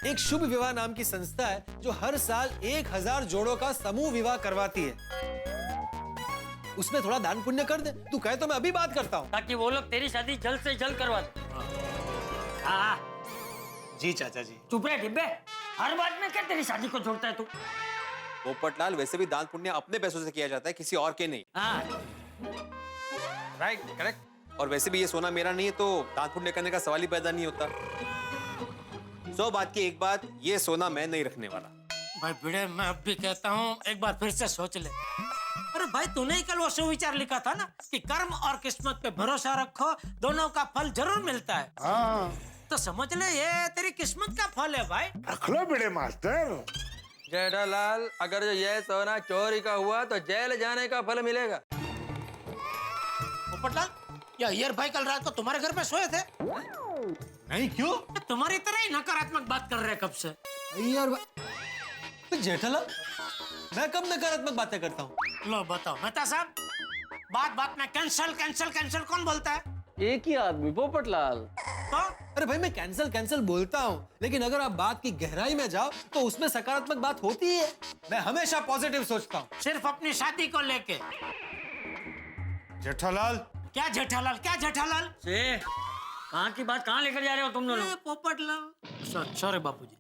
एक शुभ विवाह नाम की संस्था है जो हर साल 1000 जोड़ों का समूह विवाह करवाती है। उसमें थोड़ा दान पुण्य कर दे। तू कहे तो मैं अभी बात करता हूँ, ताकि वो लोग तेरी शादी जल्द से जल्द करवा दे। हाँ जी चाचा जी। चुप रहे डिब्बे, हर बात में क्या तेरी शादी को जोड़ता है तू? पोपटलाल, वैसे भी दान पुण्य अपने पैसों से किया जाता है, किसी और के नहीं। हाँ राइट, करेक्ट। और वैसे भी ये सोना मेरा नहीं है तो दान पुण्य करने का सवाल ही पैदा नहीं होता। 100 बात की एक बात, ये सोना मैं नहीं रखने वाला। भाई भिड़े, मैं अब भी कहता हूँ एक बार फिर से सोच ले। अरे भाई, तूने ही कल वो सुविचार लिखा था ना कि कर्म और किस्मत पे भरोसा रखो, दोनों का फल जरूर मिलता है। हाँ, तो समझ ले ये तेरी किस्मत का फल है भाई। रख लो बड़े मास्टर। जेठालाल, अगर जो यह सोना चोरी का हुआ तो जेल जाने का फल मिलेगा। पोपटलाल, या अय्यर भाई कल रात को तुम्हारे घर पे सोए थे? नहीं, क्यों? तुम्हारी तरह ही नकारात्मक बात कर रहे हैं कब से। यार जेठालाल, मैं कब नकारात्मक बातें करता हूँ? लो बताओ मेहता साहब, बात बात में कैंसल कैंसल कैंसल कौन बोलता है? एक ही आदमी, पोपटलाल। तो अरे भाई, मैं कैंसल कैंसल बोलता हूँ, लेकिन अगर आप बात की गहराई में जाओ तो उसमें सकारात्मक बात होती है। मैं हमेशा पॉजिटिव सोचता हूँ। सिर्फ अपनी शादी को लेके। जेठालाल, क्या जेठालाल, क्या जेठालाल? से कहाँ की बात कहाँ लेकर जा रहे हो तुम दोनों? पोपटलाल, सॉरी बापूजी।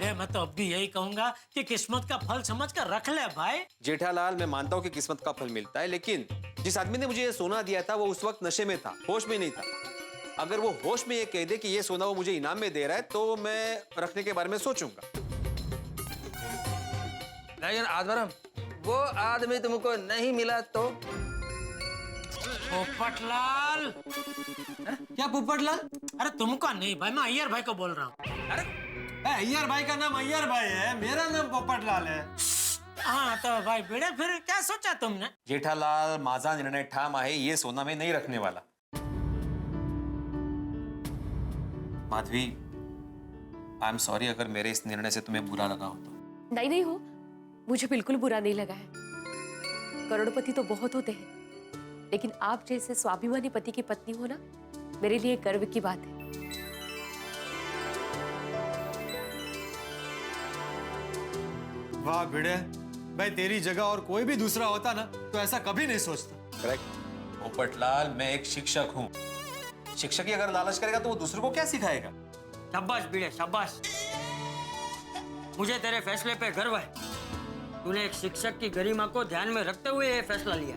मैं तो अब भी यही कहूंगा कि किस्मत का फल समझ कर रख ले भाई। जेठालाल, मैं मानता हूँ कि किस्मत का फल मिलता है, लेकिन जिस आदमी ने मुझे ये सोना दिया था वो उस वक्त नशे में था, होश में नहीं था। अगर वो होश में ये कह दे कि ये सोना वो मुझे इनाम में दे रहा है तो मैं रखने के बारे में सोचूंगा। लेकिन आत्माराम, वो आदमी तुमको नहीं मिला तो? पोपटलाल। क्या पोपटलाल? अरे तुमको नहीं भाई, मैं अय्यर भाई को बोल रहा हूँ। अरे अय्यर भाई का नाम अय्यर भाई है, मेरा नाम पोपटलाल है। हाँ तो भाई बेड़े, फिर क्या सोचा तुमने? जेठालाल, माझा निर्णय ठाम आहे, ये सोना मैं नहीं रखने वाला। माधवी, आई एम सॉरी अगर मेरे इस निर्णय से तुम्हें बुरा लगा हो तो। नहीं हो, मुझे बिल्कुल बुरा नहीं लगा है। करोड़पति तो बहुत होते हैं, लेकिन आप जैसे स्वाभिमानी पति की पत्नी हो ना, मेरे लिए गर्व की बात है। वाह भिड़े, भाई तेरी जगह और कोई भी दूसरा होता ना तो ऐसा कभी नहीं सोचता। करेक्ट। पोपटलाल, मैं एक शिक्षक हूँ। शिक्षक ही अगर लालच करेगा तो वो दूसरों को क्या सिखाएगा? शाबाश भिड़े, शाबाश। मुझे तेरे फैसले पे गर्व है। तूने एक शिक्षक की गरिमा को ध्यान में रखते हुए ये फैसला लिया।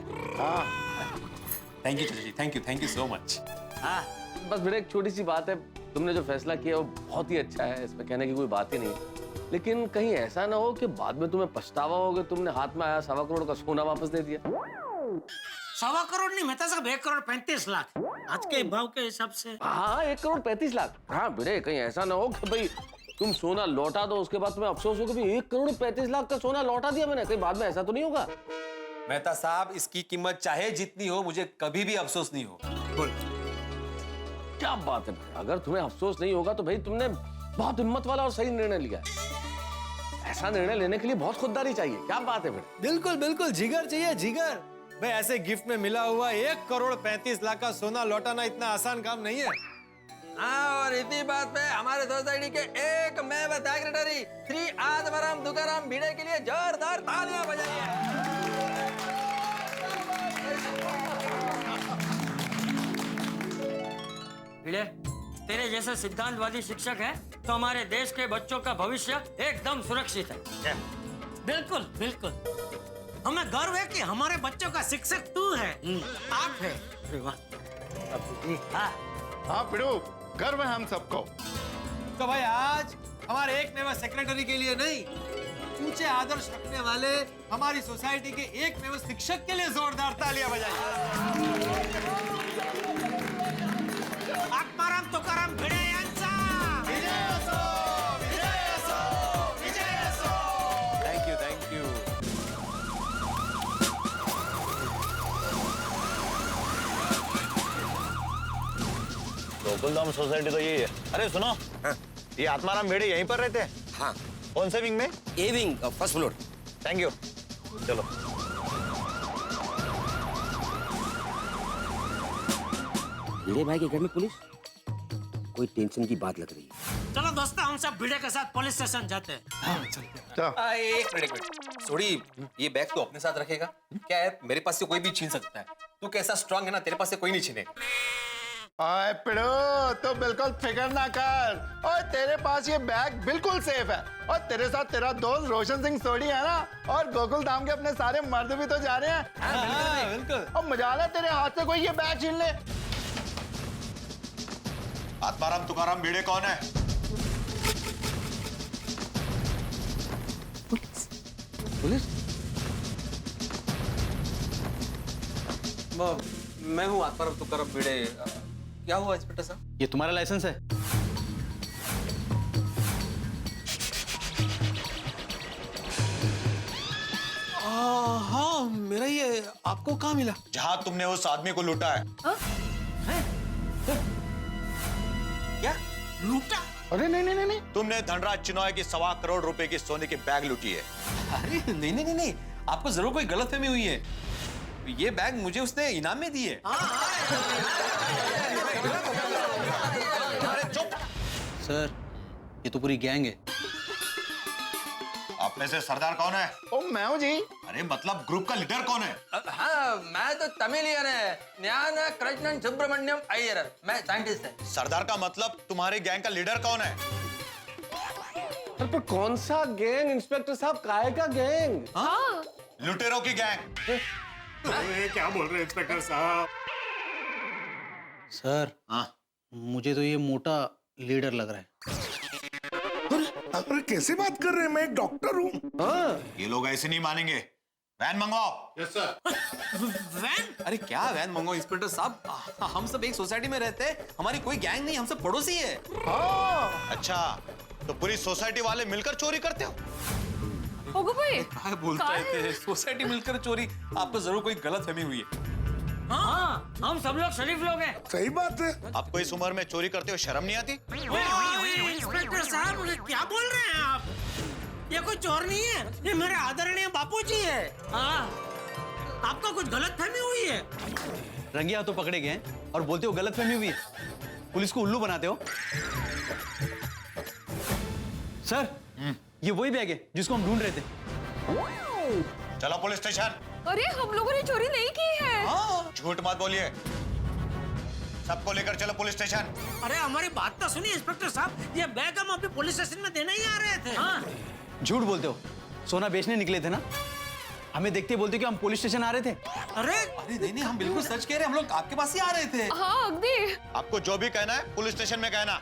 थैंक यू चाचा जी, थैंक यू सो मच। हाँ, बस बेटा एक छोटी सी बात है, तुमने जो फैसला किया वो बहुत ही अच्छा है, इसमें कहने की कोई बात ही नहीं है। लेकिन कहीं ऐसा ना हो कि बाद में तुम्हें पछतावा हो कि तुमने हाथ में आया 1.25 करोड़ का सोना वापस दे दिया। 1.25 करोड़ नहीं, मैं तो सब 1 करोड़ 35 लाख आज के भाव के हिसाब से। हाँ, 1 करोड़ 35 लाख। हाँ बेटे, कहीं ऐसा ना हो कि भाई तुम सोना लौटा दो, उसके बाद तुम्हें अफसोस हो कि भाई 1 करोड़ 35 लाख का सोना लौटा दिया मैंने, कहीं बाद में ऐसा तो नहीं होगा? मेहता साहब, इसकी कीमत चाहे जितनी हो, मुझे कभी भी अफसोस नहीं हो। बोल। क्या बात है, अगर तुम्हें अफसोस नहीं होगा तो भाई तुमने बहुत हिम्मत वाला और सही निर्णय लिया है। ऐसा निर्णय लेने के लिए बहुत खुददारी चाहिए। क्या बात है बेटा? बिल्कुल बिल्कुल, जिगर चाहिए, जिगर। भाई ऐसे गिफ्ट में मिला हुआ 1 करोड़ 35 लाख का सोना लौटाना इतना आसान काम नहीं है। हाँ, और इसी बात पे हमारे सोसाइटी के एक मैं सेक्रेटरी श्री आत्माराम तुकाराम भिड़े के लिए जोरदार तालियां बजाइए। भिड़े, तेरे जैसे सिद्धांतवादी शिक्षक है तो हमारे देश के बच्चों का भविष्य एकदम सुरक्षित है। बिल्कुल बिल्कुल, हमें गर्व है कि हमारे बच्चों का शिक्षक तू है, आप है। अरे वाह। हाँ पिड़ू, गर्व है हम सबको। तो भाई आज हमारे एक मेवा सेक्रेटरी के लिए नहीं, ऊंचे आदर्श रखने वाले हमारी सोसाइटी के एक मेवा शिक्षक के लिए जोरदार तालियां बजाइए। आत्माराम तुकाराम भिड़े यांचा विजय असो, विजय असो, विजय असो। Thank you, thank you. Gokuldham society तो यही है। अरे सुनो, ये आत्माराम भिड़े यहीं पर रहते हैं? हाँ। कौन से विंग में? A wing, first floor. Thank you. चलो। भिड़े भाई के घर में पुलिस? कोई टेंशन की बात लग रही है। चलो दोस्तों, हम सब भिड़े के साथ पुलिस स्टेशन जाते हैं। एक मिनट। सॉरी, ये बैग तो अपने साथ रखेगा? क्या है, मेरे पास से कोई भी छीन सकता है। तू कैसा स्ट्रांग है ना, तेरे पास से कोई नहीं छीनेगा। ओए पिड़ू, तो बिल्कुल फिक्र ना कर, और तेरे पास ये बैग बिल्कुल सेफ है। और तेरे साथ तेरा दोस्त रोशन सिंह सोढ़ी है ना, और गोकुल धाम के अपने सारे मर्द भी तो जा रहे हैं। हाँ, बिल्कुल। और मजाल है तेरे हाथ से कोई ये बैग छीन ले। आत्माराम तुकाराम भिड़े कौन है? पुलिस? मैं हूँ आत्माराम तुकाराम भिड़े। क्या हुआ इंस्पेक्टर साहब? ये तुम्हारा लाइसेंस है? हाँ, मेरा ये आपको कहाँ मिला? जहाँ तुमने उस आदमी को लूटा है। क्या लूटा? अरे नहीं नहीं नहीं, तुमने धनराज चिनॉय की 1.25 करोड़ रुपए की सोने की बैग लूटी है। अरे नहीं, आपको जरूर कोई गलतफहमी हुई है। ये बैग मुझे उसने इनाम में दी है। अरे चुप! सर, ये तो पूरी गैंग है। आप में से सरदार कौन है? ओ मैं हूँ जी। अरे मतलब ग्रुप का लीडर कौन है? हाँ, मैं तो तमिलियन है, ज्ञान कृष्णन सुब्रमण्यम अय्यर। मैं साइंटिस्ट है। सरदार का मतलब तुम्हारे गैंग का लीडर कौन है? अरे पर कौन सा गैंग इंस्पेक्टर साहब, काहे का गैंग? हाँ, लुटेरों की गैंग। क्या बोल रहे हैं इंस्पेक्टर साहब? सर, हाँ, मुझे तो ये मोटा लीडर लग रहा है। अरे कैसे बात कर रहे हैं, मैं एक डॉक्टर हूँ। ये लोग ऐसे नहीं मानेंगे। वैन मंगवाओ। Yes sir. वैन? अरे क्या वैन मंगो इंस्पेक्टर साहब, हम सब एक सोसाइटी में रहते हैं, हमारी कोई गैंग नहीं, हम सब पड़ोसी है। अच्छा, तो पूरी सोसाइटी वाले मिलकर चोरी करते हो? ओगो भाई, क्या बोलते हैं, सोसाइटी मिलकर चोरी? आपको जरूर कोई गलतफहमी हुई है। हाँ, हम सब लोग शरीफ लोग हैं। सही बात है। आपको इस उम्र में चोरी करते हो शर्म नहीं आती? इंस्पेक्टर साहब, मुझे क्या बोल रहे हैं आप? ये कोई चोर नहीं है, ये मेरे आदरणीय बापूजी है। हाँ, आपको कुछ गलतफहमी हुई है। रंगे हाथों पकड़े गए हैं और बोलते हो गलतफहमी हुई है। पुलिस को उल्लू बनाते हो। सर, ये वही बैग है जिसको हम ढूंढ रहे थे। चलो पुलिस स्टेशन। अरे हम लोगों ने चोरी नहीं की है। झूठ मत बोलिए, सबको लेकर चलो पुलिस स्टेशन। अरे हमारी बात तो सुनिए इंस्पेक्टर साहब, ये बैग हम अभी पुलिस स्टेशन में देने ही आ रहे थे। हाँ। झूठ बोलते हो, सोना बेचने निकले थे ना? हमें देखते बोलते कि हम पुलिस स्टेशन आ रहे थे। अरे नहीं, हम बिल्कुल सच कह रहे हैं, हम लोग आपके पास ही आ रहे थे। हाँ अगदी। आपको जो भी कहना है पुलिस स्टेशन में कहना।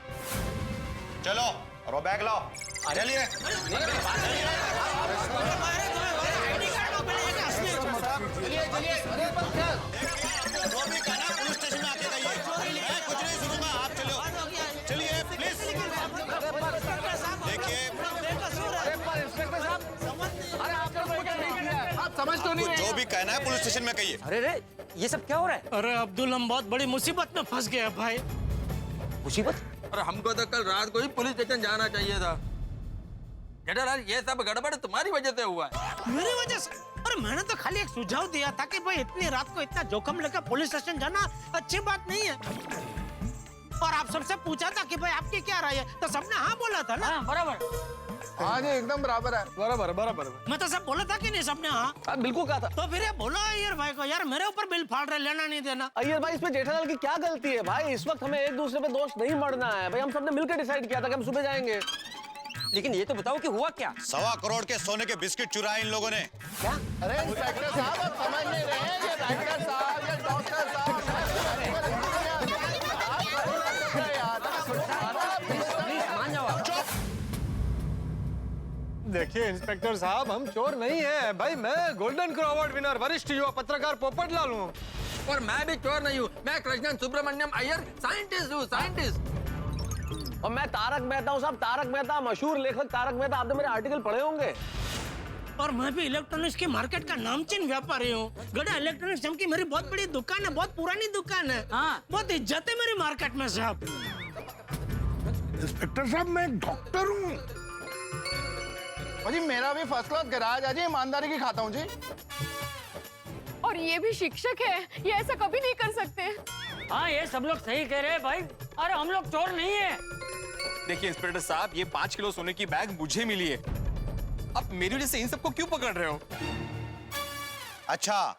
चलो और वो बैग लाओ। चलिए। जो भी कहना है पुलिस स्टेशन में आके कहिए, मैं कुछ नहीं सुनूंगा। आप चलो, चलिए प्लीज। देखिए आप समझ तो नहीं आपको जो भी कहना है पुलिस स्टेशन में कहिए। अरे रे, ये सब क्या हो रहा है? अरे अब्दुल, हम बहुत बड़ी मुसीबत में फंस गए हैं भाई। मुसीबत? अरे हमको तो कल रात को ही पुलिस स्टेशन जाना चाहिए था। जेठालाल, ये सब गड़बड़ तुम्हारी वजह से हुआ है। मेरी वजह से? अरे मैंने तो खाली एक सुझाव दिया था कि भाई इतनी रात को इतना जोखिम लेकर पुलिस स्टेशन जाना अच्छी बात नहीं है। और आप सबसे पूछा था कि भाई आपकी क्या राय है, तो सबने हाँ बोला था ना। हाँ, बराबर। हाँ जी, एकदम बराबर है। बराबर। मैं तो सब बोला था कि नहीं सबने हाँ? बिल्कुल कहा था। तो फिर ये बोलो अय्यर भाई को, यार मेरे ऊपर बिल फाड़ रहे, लेना नहीं देना। अय्यर भाई, इसमें जेठालाल की क्या गलती है भाई? इस वक्त हमें एक दूसरे पे दोष नहीं मढ़ना है भाई। हम सबने मिलकर डिसाइड किया था कि हम सुबह जाएंगे। लेकिन ये तो बताओ कि हुआ क्या? 1.25 करोड़ के सोने के बिस्किट चुराए इन लोगों ने। क्या? अरे इंस्पेक्टर साहब, आप समझ नहीं रहे हैं। ये राइटर साहब, ये डॉक्टर साहब। मान जाओ आप। देखिए इंस्पेक्टर साहब, हम चोर नहीं है भाई। मैं गोल्डन क्रो अवार्ड विनर वरिष्ठ युवा पत्रकार पोपट लाल हूँ। और मैं भी चोर नहीं हूँ, मैं कृष्णन सुब्रमण्यम अय्यर साइंटिस्ट हूँ, साइंटिस्ट। और मैं तारक मेहता हूँ साहब, तारक मेहता, मशहूर लेखक तारक मेहता। आपने मेरे आर्टिकल पढ़े होंगे। और मैं भी इलेक्ट्रॉनिक्स की मार्केट का नामचीन व्यापारी हूँ। गड़ा इलेक्ट्रॉनिक्स नाम की मेरी बहुत बड़ी दुकान है, बहुत पुरानी दुकान है। हाँ। बहुत इज्जत है मेरी मार्केट में साहब। इंस्पेक्टर साहब, मैं एक डॉक्टर हूँ जी। मेरा भी फर्स्ट क्लास गैराज है जी, ईमानदारी की खाता हूँ जी। और ये भी शिक्षक है, ये ऐसा कभी नहीं कर सकते। हाँ, ये सब लोग सही कह रहे हैं भाई। अरे हम लोग चोर नहीं है। देखिए इंस्पेक्टर साहब, ये 5 किलो सोने की बैग मुझे मिली है। अब मेरी वजह से इन सबको क्यों पकड़ रहे हो? अच्छा,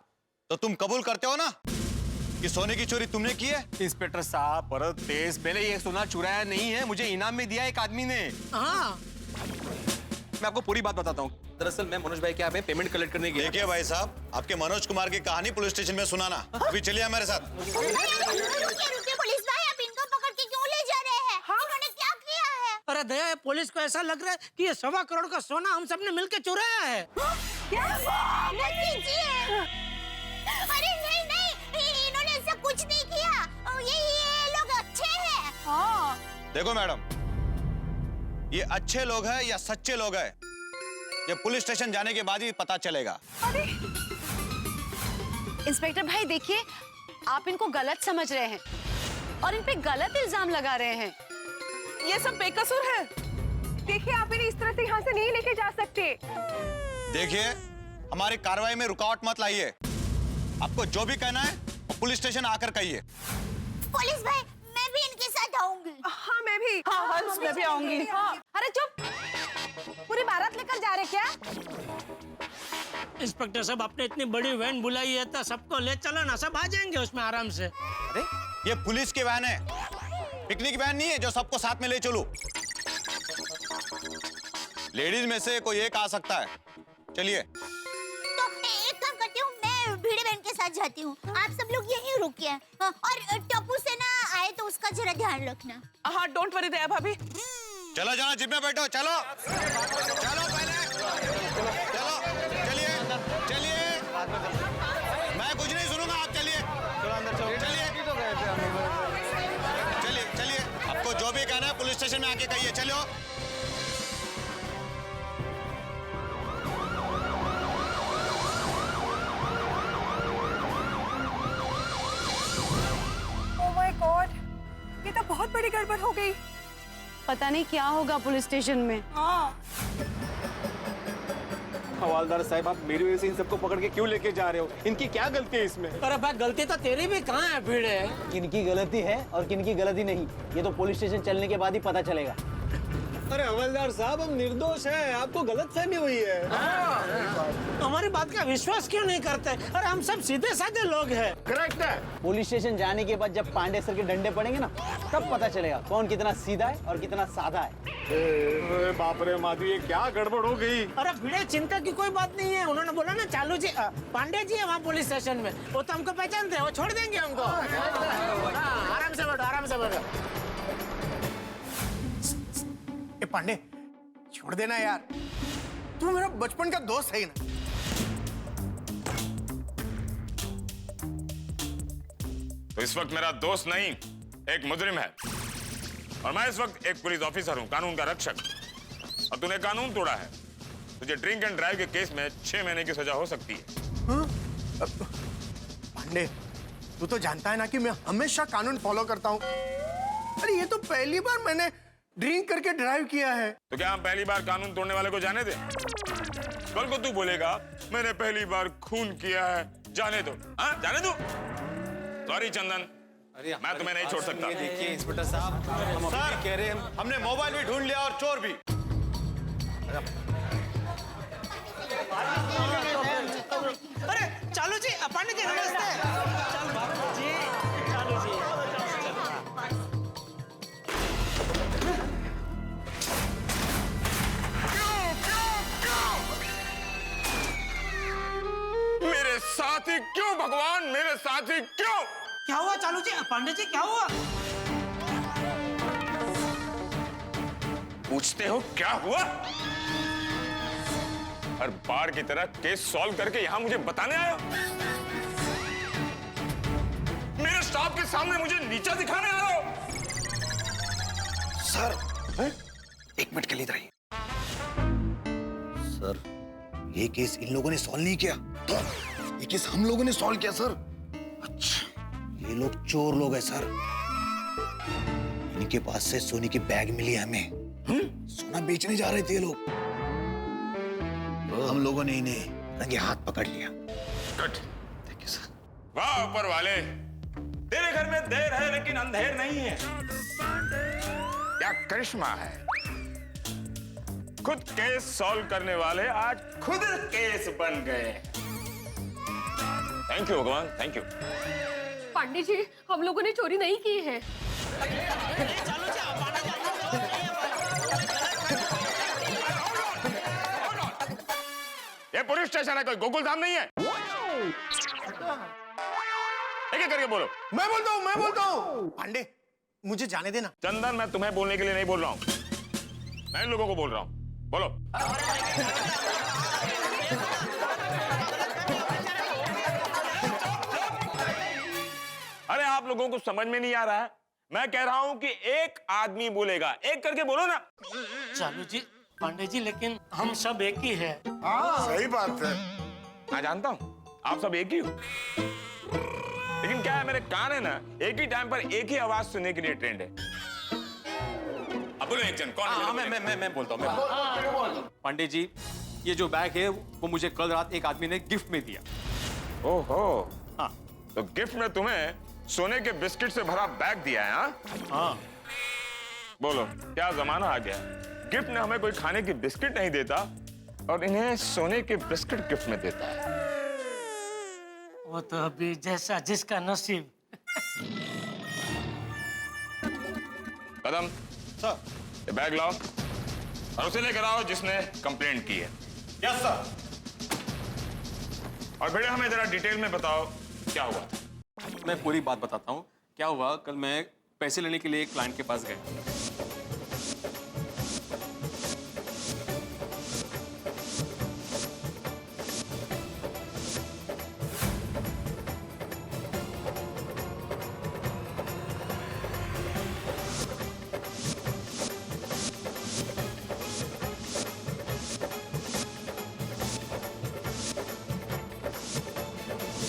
तो तुम कबूल करते हो ना कि सोने की चोरी तुमने की है? इंस्पेक्टर साहब, परत तेज, मैंने ये सोना चुराया नहीं है, मुझे इनाम में दिया एक आदमी ने। हाँ। मैं आपको पूरी बात बताता हूँ। दरअसल मैं मनोज भाई के यहाँ पे पेमेंट कलेक्ट करने गया। देखिए भाई साहब, आपके मनोज कुमार की कहानी पुलिस स्टेशन में सुनाना। अभी चलिए हमारे साथ। रुकिए पुलिस भाई, आप इनको पकड़ के क्यों ले जा रहे हैं? उन्होंने क्या किया है? अरे दया, पुलिस को ऐसा लग रहा है कि ये 1.25 करोड़ का सोना हम सबने मिलकर चुराया है। क्या? मत कीजिए। अरे नहीं, इन्होंने ऐसा कुछ नहीं किया। ये लोग अच्छे हैं। हाँ। देखो मैडम, ये अच्छे लोग हैं या सच्चे लोग हैं, ये पुलिस स्टेशन जाने के बाद ही पता चलेगा। अरे इंस्पेक्टर भाई, देखिए आप इनको गलत समझ रहे हैं और इन पे गलत इल्जाम लगा रहे हैं। ये सब बेकसूर है। देखिए, आप इन्हें इस तरह से यहाँ से नहीं लेके जा सकते। देखिए, हमारी कार्रवाई में रुकावट मत लाइए। आपको जो भी कहना है वो पुलिस स्टेशन आकर कहिए। पुलिस भाई, मैं भी इनके साथ आऊंगी। हाँ, मैं भी। हाँ, मैं भी आऊंगी। अरे चुप, पूरी बारात लेकर जा रहे क्या? इंस्पेक्टर साहब, आपने इतनी बड़ी वैन बुलाई है तो सबको ले चलो ना, सब आ जाएंगे उसमें आराम से। अरे ये पुलिस की वैन है, पिकनिक वैन नहीं है जो सबको साथ में ले चलो। लेडीज में से कोई एक आ सकता है। चलिए। तो एक काम करती हूँ, मैं भिड़े बहन के साथ जाती हूँ। आप सब लोग यहीं रुकिए। और टप्पू से ना आए तो उसका जरा ध्यान रखना। हाँ, डोंट वरी दया भाभी। चलो जाना, जिप में बैठो। चलो पहले चलो, चलिए। मैं कुछ नहीं सुनूंगा, आप चलिए। चलिए। आपको जो भी कहना है पुलिस स्टेशन में आके कहिए। चलो। ओह माय गॉड, ये तो बहुत बड़ी गड़बड़ हो गई। पता नहीं क्या होगा पुलिस स्टेशन में। हवालदार साहब, आप मेरी वजह से इन सबको पकड़ के क्यों लेके जा रहे हो? इनकी क्या गलती है इसमें? अरे भाई गलती तो तेरी भी कहाँ है भिड़े? किनकी गलती है और किनकी गलती नहीं, ये तो पुलिस स्टेशन चलने के बाद ही पता चलेगा। अरे हवलदार साहब, हम निर्दोष हैं, आपको गलतफहमी हुई है। हमारी बात का विश्वास क्यों नहीं करते? अरे हम सब सीधे साधे लोग हैं। करेक्ट है। पुलिस स्टेशन जाने के बाद जब पांडे सर के डंडे पड़ेंगे ना, तब पता चलेगा कौन कितना सीधा है और कितना साधा है। बाप रे माधवी, ये क्या गड़बड़ हो गई? अरे भिड़े, चिंता की कोई बात नहीं है। उन्होंने बोला ना चालू जी पांडे जी है वहाँ पुलिस स्टेशन में, वो तो हमको पहचानते हैं, वो छोड़ देंगे हमको। आराम से बैठो, आराम से बैठो। ए पांडे, छोड़ देना यार, तू मेरा बचपन का दोस्त है ही ना। तो इस वक्त मेरा दोस्त नहीं, एक मुजरिम है, और मैं इस वक्त एक पुलिस ऑफिसर हूं, कानून का रक्षक। और तूने कानून तोड़ा है, तुझे ड्रिंक एंड ड्राइव के केस में 6 महीने की सजा हो सकती है। पांडे, तू तो जानता है ना कि मैं हमेशा कानून फॉलो करता हूँ। अरे ये तो पहली बार मैंने ड्रिंक करके ड्राइव किया है। तो क्या हम पहली बार कानून तोड़ने वाले को जाने दें? कल को तू बोलेगा मैंने पहली बार खून किया है, जाने दो। हाँ, जाने दो। सॉरी चंदन, अरे मैं तुम्हें नहीं छोड़ सकता। देखिए इंस्पेक्टर साहब, हम सर, कह रहे हैं हमने मोबाइल भी ढूंढ लिया और चोर भी। अरे चालू जी, पांडे जी नमस्ते। चालू जी, चालू जी। मेरे साथी क्यों भगवान, मेरे साथी क्यों? क्या हुआ चालू जी? पांडे जी क्या हुआ? पूछते हो क्या हुआ? हर बार की तरह केस सॉल्व करके यहां मुझे बताने आए हो? मेरे स्टाफ के सामने मुझे नीचा दिखाने आए हो? सर, एक मिनट के लिए इधर आइए। सर, ये केस इन लोगों ने सॉल्व नहीं किया, तो ये केस हम लोगों ने सॉल्व किया सर। अच्छा, ये लोग चोर लोग हैं सर। इनके पास से सोने की बैग मिली हमें। सोना बेचने जा रहे थे ये लोग, हम लोगों ने इन्हें रंगे हाथ पकड़ लिया। Good, thank you sir. वाह ऊपर वाले, तेरे घर में देर है लेकिन अंधेर नहीं है। क्या करिश्मा है। खुद केस सॉल्व करने वाले आज खुद केस बन गए। थैंक यू भगवान, थैंक यू। पांडे जी, हम लोगों ने चोरी नहीं की है। ये पुलिस स्टेशन है, कोई गोकुल धाम नहीं है। एक करके बोलो। मैं बोलता हूँ। पांडे, मुझे जाने देना। चंदन, मैं तुम्हें बोलने के लिए नहीं बोल रहा हूँ, मैं इन लोगों को बोल रहा हूँ। बोलो। अरे आप लोगों को समझ में नहीं आ रहा है? मैं कह रहा हूं कि एक आदमी बोलेगा, एक करके बोलो ना। चालू जी, पांडे जी, लेकिन हम सब एक ही है। सही बात है, मैं जानता हूं आप सब एक ही हो, लेकिन क्या है, मेरे कान है ना एक ही टाइम पर एक ही आवाज सुनने के लिए ट्रेंड है। अब बोलो एक जन कौन? मैं बोलता हूँ। पांडे जी, ये जो बैग है वो मुझे कल रात एक आदमी ने गिफ्ट में दिया। ओहो, हाँ। तो गिफ्ट में तुम्हें सोने के बिस्किट से भरा बैग दिया है? हाँ। बोलो क्या जमाना आ गया, गिफ्ट में हमें कोई खाने की बिस्किट नहीं देता और इन्हें सोने के बिस्किट गिफ्ट में देता है। वो तो अभी जैसा जिसका नसीब। कदम सर, ये बैग लाओ और उसे लेकर आओ जिसने कंप्लेंट की है। Yes sir. और बेटे हमें जरा डिटेल में बताओ क्या हुआ था। मैं पूरी बात बताता हूँ। क्या हुआ, कल मैं पैसे लेने के लिए एक क्लाइंट के पास गया।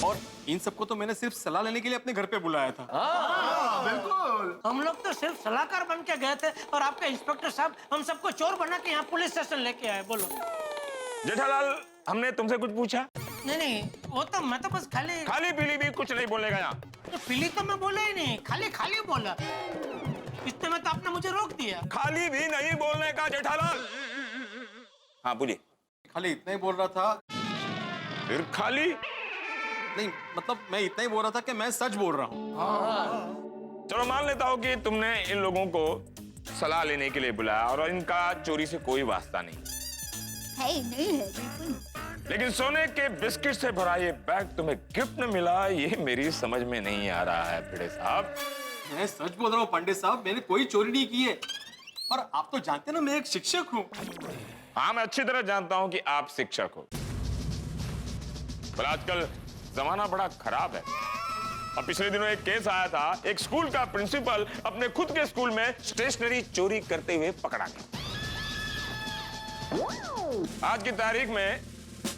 और इन सबको तो मैंने सिर्फ सलाह लेने के लिए अपने घर पे बुलाया था। बिल्कुल। हम लोग तो सिर्फ सलाहकार बन के गए थे और आपके इंस्पेक्टर साहब हम सबको चोर बना के यहाँ पुलिस स्टेशन लेके आए। बोलो। जेठालाल, हमने तुमसे कुछ पूछा? नहीं वो तो मैं तो बस खाली खाली पीली भी कुछ नहीं बोलने का यहाँ। तो पीली तो मैं बोला ही नहीं, खाली खाली बोला। इतने में तो आपने मुझे रोक दिया। खाली भी नहीं बोलने का जेठालाल। हाँ बोलिए। खाली इतना ही बोल रहा था। फिर खाली? नहीं मतलब मैं इतना ही बोल रहा था कि मैं सच बोल रहा हूँ। चलो मान लेता हूँ कि तुमने इन लोगों को सलाह लेने के लिए बुलाया और इनका चोरी से कोई वास्ता नहीं नहीं है बिल्कुल। लेकिन सोने के बिस्किट से भरा ये बैग तुम्हें गिफ्ट में मिला, ये मेरी समझ में नहीं आ रहा है भिड़े साहब। मैं सच बोल रहा हूँ पंडित साहब, मैंने कोई चोरी नहीं की है। और आप तो जानते हैं ना मैं एक शिक्षक हूँ। हाँ मैं अच्छी तरह जानता हूँ कि आप शिक्षक हो, पर आजकल जमाना बड़ा खराब है। अब पिछले दिनों एक केस आया था, एक स्कूल का प्रिंसिपल अपने खुद के स्कूल में स्टेशनरी चोरी करते हुए पकड़ा गया। आज की तारीख में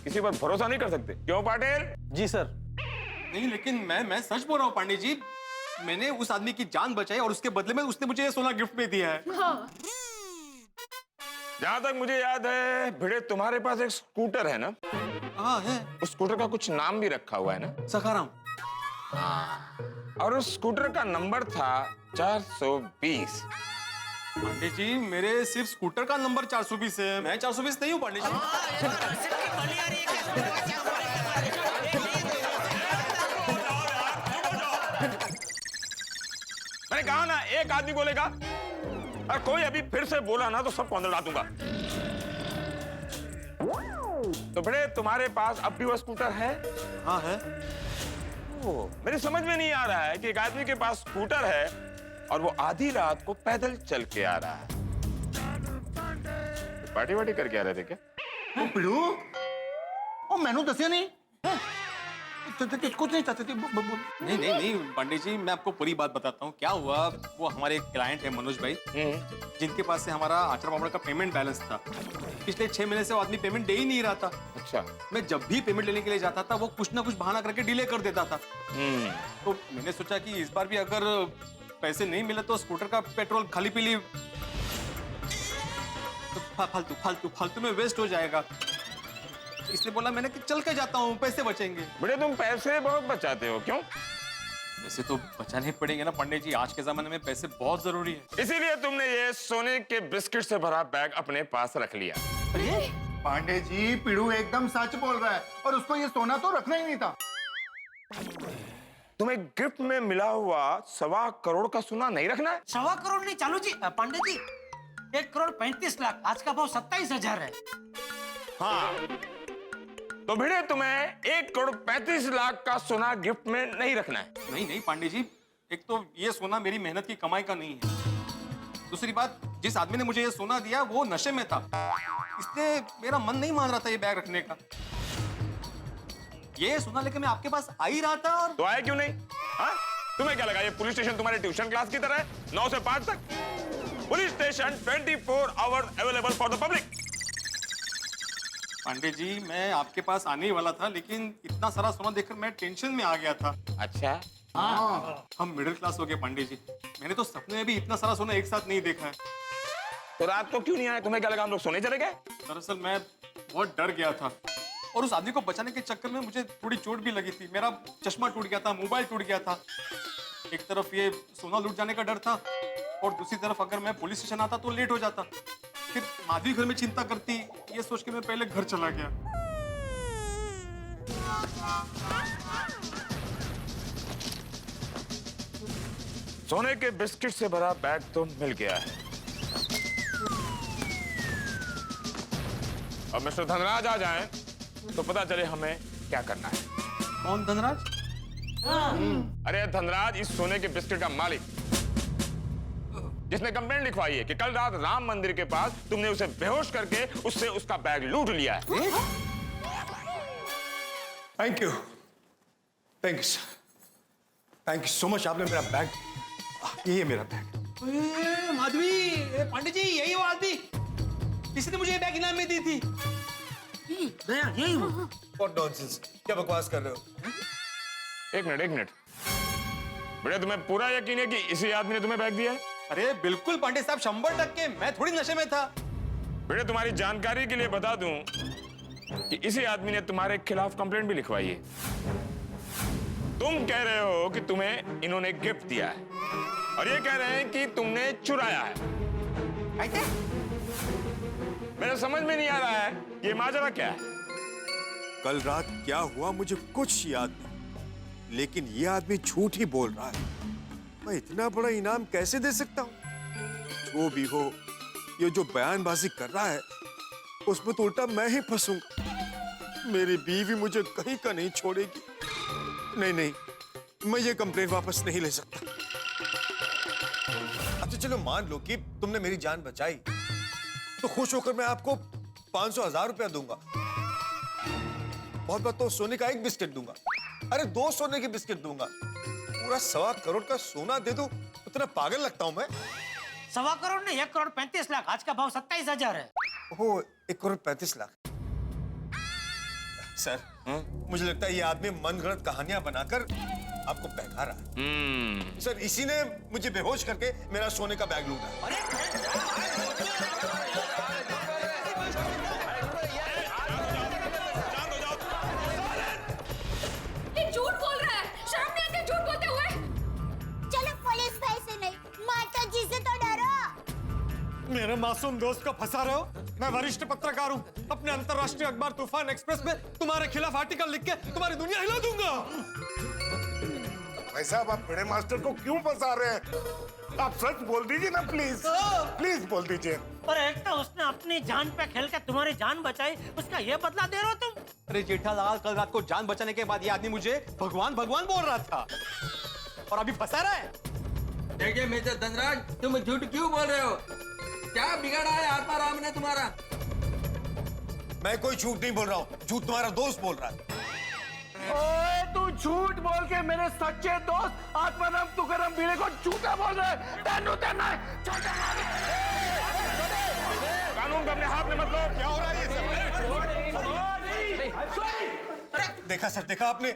किसी पर भरोसा नहीं कर सकते, क्यों पाटिल? जी सर। नहीं लेकिन मैं सच बोल रहा हूँ पांडे जी, मैंने उस आदमी की जान बचाई और उसके बदले में उसने मुझे ये सोना गिफ्ट में दिया है। हाँ। जहां तक मुझे याद है भिड़े, तुम्हारे पास एक स्कूटर है ना? हाँ है। उस स्कूटर का कुछ नाम भी रखा हुआ है ना? सखाराम। और उस स्कूटर का नंबर था 420। पांडे जी मेरे सिर्फ स्कूटर का नंबर 420 है, मैं 420 नहीं हूँ पांडे जी। मैंने कहा ना एक आदमी बोलेगा, और कोई अभी फिर से बोला ना तो सबको अंदर डाल दूंगा। तो बड़े तुम्हारे पास अब भी वो स्कूटर है? हाँ है। मेरी समझ में नहीं आ रहा है कि एक आदमी के पास स्कूटर है और वो आधी रात को पैदल चल के आ रहा है। पार्टी वार्टी करके आ रहे थे क्या? ओ पिड़ू, ओ मैंने दसिया नहीं। कुछ नहीं चाहते थे। नहीं पंडित जी मैं आपको पूरी बात बताता हूँ। क्या हुआ, वो हमारे एक क्लाइंट है मनोज भाई, जिनके पास से हमारा आचार पापड़ का पेमेंट बैलेंस था। पिछले 6 महीने से वो आदमी पेमेंट दे ही नहीं रहा था। अच्छा। मैं जब भी पेमेंट लेने के लिए जाता था वो कुछ ना कुछ बहाना करके डिले कर देता था। तो मैंने सोचा कि इस बार भी अगर पैसे नहीं मिले तो स्कूटर का पेट्रोल खाली पीली तो फालतू में वेस्ट हो जाएगा। इसलिए बोला मैंने कि चल के जाता हूँ, पैसे बचेंगे। बड़े तुम पैसे बहुत बचाते हो, क्यों? पैसे तो बचाने पड़ेंगे ना पंडित जी, आज के जमाने में पैसे बहुत जरूरी है। इसीलिए तुमने ये सोने के बिस्किट से भरा बैग अपने पास रख लिया। पांडे जी पिड़ू एकदम सच बोल रहा है, और उसको ये सोना तो रखना ही नहीं था। तुम्हें गिफ्ट में मिला हुआ 1.25 करोड़ का सोना नहीं रखना है? 1.25 करोड़ नहीं चालू जी, पांडे जी 1,35,00,000, आज का भाव 27,000 है। हाँ तो भिड़े तुम्हें 1,35,00,000 का सोना गिफ्ट में नहीं रखना है। नहीं पांडे जी, एक तो ये सोना मेरी मेहनत की कमाई का नहीं है। दूसरी बात, जिस आदमी ने मुझे ये सोना दिया वो नशे में था, इसलिए मेरा मन नहीं मान रहा था ये बैग रखने का। ये सोना लेके मैं आपके पास आ ही रहा था। और तो आए क्यों नहीं? हाँ? तुम्हें क्या लगा ये पुलिस स्टेशन तुम्हारे ट्यूशन क्लास की तरह है 9 से 5 तक? Police station 24 hours available for the public. Pandey ji मैं आपके पास आने ही वाला था, लेकिन इतना सारा सोना देखकर मैं टेंशन में आ गया था। अच्छा। हम मिडिल क्लास हो गए पांडे जी, मैंने तो सपने में भी इतना सारा सोना एक साथ नहीं देखा है। तो रात को क्यों नहीं आए? तुम्हें क्या लगा हम लोग सोने चले गए? दरअसल मैं बहुत डर गया था, और उस आदमी को बचाने के चक्कर में मुझे थोड़ी चोट भी लगी थी। मेरा चश्मा टूट गया था, मोबाइल टूट गया था। एक तरफ ये सोना लूट जाने का डर था, और दूसरी तरफ अगर मैं पुलिस स्टेशन आता तो लेट हो जाता। फिर माधवी घर में चिंता करती, ये सोच के मैं पहले घर चला गया। सोने के बिस्किट से भरा बैग तो मिल गया है। अब मिस्टर धनराज आ जाएं तो पता चले हमें क्या करना है। कौन धनराज? अरे धनराज, इस सोने के बिस्किट का मालिक, जिसने कंप्लेंट लिखवाई है कि कल रात राम मंदिर के पास तुमने उसे बेहोश करके उससे उसका बैग लूट लिया है। Thank you so much. आपने मेरा बैग, ये मेरा बैग। माधवी, पांडे जी यही वो आदमी इसने मुझे ये बैग इनाम में दी थी। यही वो। What nonsense, क्या बकवास कर रहे हो? एक मिनट बड़े, तुम्हें पूरा यकीन है कि इसी आदमी ने तुम्हें बैग दिया है? अरे बिल्कुल पांडे साहब, 100%। मैं थोड़ी नशे में था। बेटे तुम्हारी जानकारी के लिए बता दूं कि इसी आदमी ने तुम्हारे खिलाफ कंप्लेंट भी लिखवाई है। तुम कह रहे हो कि तुम्हें इन्होंने गिफ्ट दिया है और ये कह रहे हैं कि तुमने चुराया है। मेरे समझ में नहीं आ रहा है ये माजरा क्या है। कल रात क्या हुआ मुझे कुछ याद नहीं, लेकिन ये आदमी झूठ ही बोल रहा है। मैं इतना बड़ा इनाम कैसे दे सकता हूँ? जो भी हो, ये जो बयानबाजी कर रहा है उसमें तो उल्टा मैं ही फंसूंगा। मेरी बीवी मुझे कहीं का नहीं छोड़ेगी। नहीं नहीं, मैं ये कंप्लेंट वापस नहीं ले सकता। अच्छा चलो मान लो कि तुमने मेरी जान बचाई, तो खुश होकर मैं आपको 500,000 रुपया दूंगा। बहुत बात तो सोने का एक बिस्किट दूंगा। अरे 2 सोने के बिस्किट दूंगा। पूरा 1.25 करोड़ का सोना दे दो, उतना पागल लगता हूं मैं? 1.25 करोड़ नहीं, 1 करोड़ 35 लाख। आज का भाव 27,000 है। ओह, 1 करोड़ 35 लाख। सर, मुझे लगता है ये आदमी मनगढ़ंत कहानियां बनाकर आपको बहका रहा है। सर, इसी ने मुझे बेहोश करके मेरा सोने का बैग लूटा। ये झूठ बोल रहा है, शर्म नहीं आती झूठ बोलते हुए? चलो पुलिस भाई से नहीं, माता जी से तो डरो। मेरे मासूम दोस्त को फंसा रहे हो? मैं वरिष्ठ पत्रकार हूँ। अपने अंतर्राष्ट्रीय अखबार तूफान एक्सप्रेस में तुम्हारे खिलाफ आर्टिकल लिख के तुम्हारी दुनिया हिला दूंगा। भाई साहब, आप बड़े मास्टर को क्यों फंसा रहे हैं? आप सच बोल दीजिए ना प्लीज, प्लीज बोल दीजिए। और एक तो उसने अपनी जान पे खेल के तुम्हारी जान बचाई, उसका ये बदला दे रहे हो तुम? अरे जेठालाल, कल रात को जान बचाने के बाद ये आदमी मुझे भगवान भगवान बोल रहा था और अभी फंसा रहा है। देखिए मिस्टर धनराज, तुम झूठ क्यों बोल रहे हो? क्या बिगाड़ा है आत्माराम ने तुम्हारा? मैं कोई झूठ नहीं बोल रहा हूँ, झूठ तुम्हारा दोस्त बोल रहा है। ओए, तू झूठ बोल के मेरे सच्चे दोस्त आत्माराम तुकाराम भिड़े को झूठा बोल रहा है। कानून को अपने हाथ में मत लो। क्या हो रहा है ये सब? देखा सर, देखा आपने?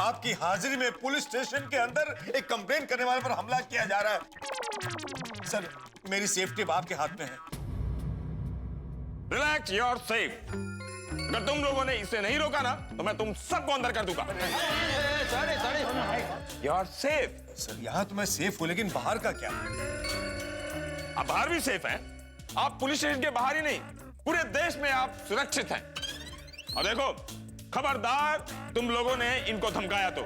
आपकी हाजिरी में पुलिस स्टेशन के अंदर एक कंप्लेंट करने वाले पर हमला किया जा रहा है। सर, मेरी सेफ्टी अब आपके हाथ में है। Relax, you are safe. अगर तुम लोगों ने इसे नहीं रोका ना तो मैं तुम सबको अंदर कर दूंगा। You are safe. सर, यहाँ तो मैं सेफ हूँ, लेकिन बाहर का क्या? आप बाहर भी सेफ हैं। आप पुलिस स्टेशन के बाहर ही नहीं, पूरे देश में आप सुरक्षित हैं। और देखो, खबरदार तुम लोगों ने इनको धमकाया तो।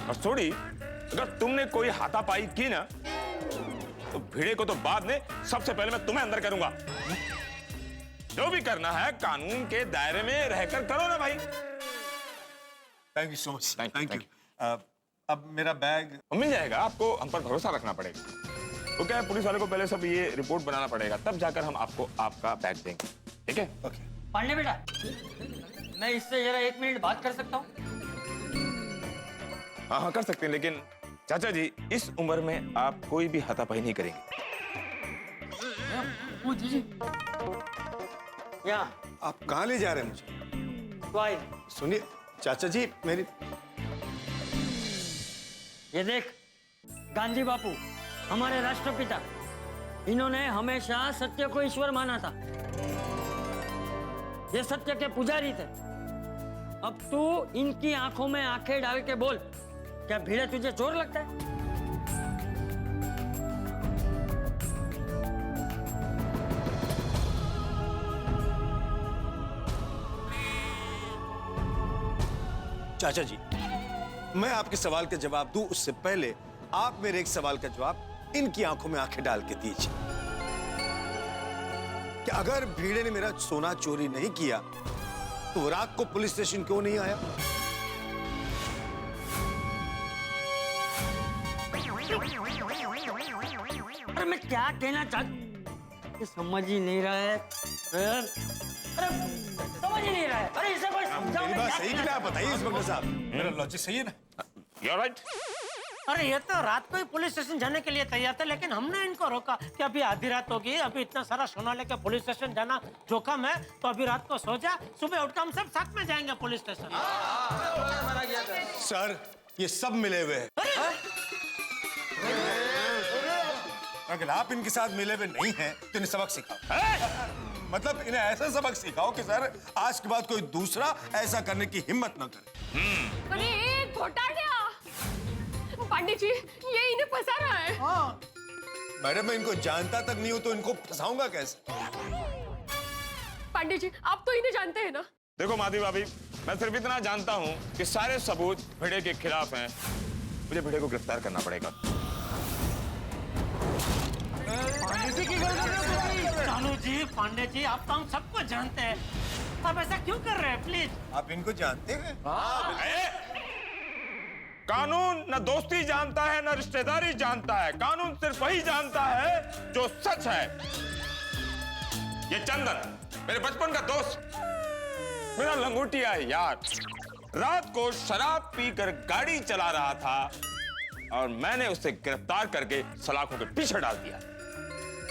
और थोड़ी अगर तुमने कोई हाथापाई की ना तो भिड़े को तो बाद में सबसे पहले मैं तुम्हें अंदर करूंगा। जो भी करना है कानून के दायरे में रहकर करो ना भाई। Thank you so much. Thank you. अब मेरा बैग मिल जाएगा आपको, हम पर भरोसा रखना पड़ेगा। तो क्या है, पुलिस वाले को पहले सब ये रिपोर्ट बनाना पड़ेगा, तब जाकर हम आपको आपका बैग देंगे। ठीक है? ओके। पांडे बेटा, मैं इससे जरा 1 मिनट बात कर सकता हूँ? हाँ हाँ कर सकते हैं, लेकिन चाचा जी इस उम्र में आप कोई भी हाथापाई नहीं करेंगे। आप कहाँ ले जा रहे हैं मुझे? सुनिए चाचा जी, मेरी ये देख, गांधी बापू हमारे राष्ट्रपिता, इन्होंने हमेशा सत्य को ईश्वर माना था। ये सत्य के पुजारी थे। अब तू इनकी आंखों में आंखें डाल के बोल, क्या भिड़े तुझे चोर लगता है? चाचा जी, मैं आपके सवाल का जवाब दूं उससे पहले आप मेरे एक सवाल का जवाब इनकी आंखों में आंखें डाल के दीजिए कि अगर भीड़े ने मेरा सोना चोरी नहीं किया तो वो रात को पुलिस स्टेशन क्यों नहीं आया? अरे मैं क्या कहना चाहता, समझ ही नहीं रहा है। अरे समझ ही नहीं रहा है। अरे इसे कोई समझाओ। मेरी बात सही कि ना? बताइए इंस्पेक्टर साहब, मेरा लॉजिक सही है ना? You're right. अरे ये तो रात को ही पुलिस स्टेशन जाने के लिए तैयार थे, लेकिन हमने इनको रोका कि अभी आधी रात होगी, अभी इतना सारा सोना लेकर पुलिस स्टेशन जाना जोखिम है, तो अभी रात को सो जा, सुबह उठकर हम सब साथ में जाएंगे पुलिस स्टेशन। सर, ये सब मिले हुए हैं। अगर आप इनके साथ मिले हुए नहीं हैं तो इन्हें सबक सिखाओ। मतलब इन्हें ऐसा सबक सिखाओ कि सर आज के बाद कोई दूसरा ऐसा करने की हिम्मत न करे। अरे एक घोटाला पांडे जी, ये इन्हें फंसा रहा है। हाँ मैडम, मैं इनको जानता तक नहीं हूं तो इनको फंसाऊंगा कैसे? पांडे जी, आप तो इन्हें जानते हैं ना। देखो माधवी भाभी, मैं सिर्फ इतना जानता हूँ कि सारे सबूत भिड़े के खिलाफ हैं। मुझे भिड़े को गिरफ्तार करना पड़ेगा। चालू जी, पांडे जी, आप तो हम सबको जानते हैं, आप ऐसा क्यों कर रहे हैं? प्लीज। आप इनको जानते हैं? कानून न दोस्ती जानता है न रिश्तेदारी जानता है, कानून सिर्फ वही जानता है जो सच है। ये चंदन मेरे बचपन का दोस्त, मेरा लंगोटिया यार, रात को शराब पीकर गाड़ी चला रहा था और मैंने उसे गिरफ्तार करके सलाखों के पीछे डाल दिया।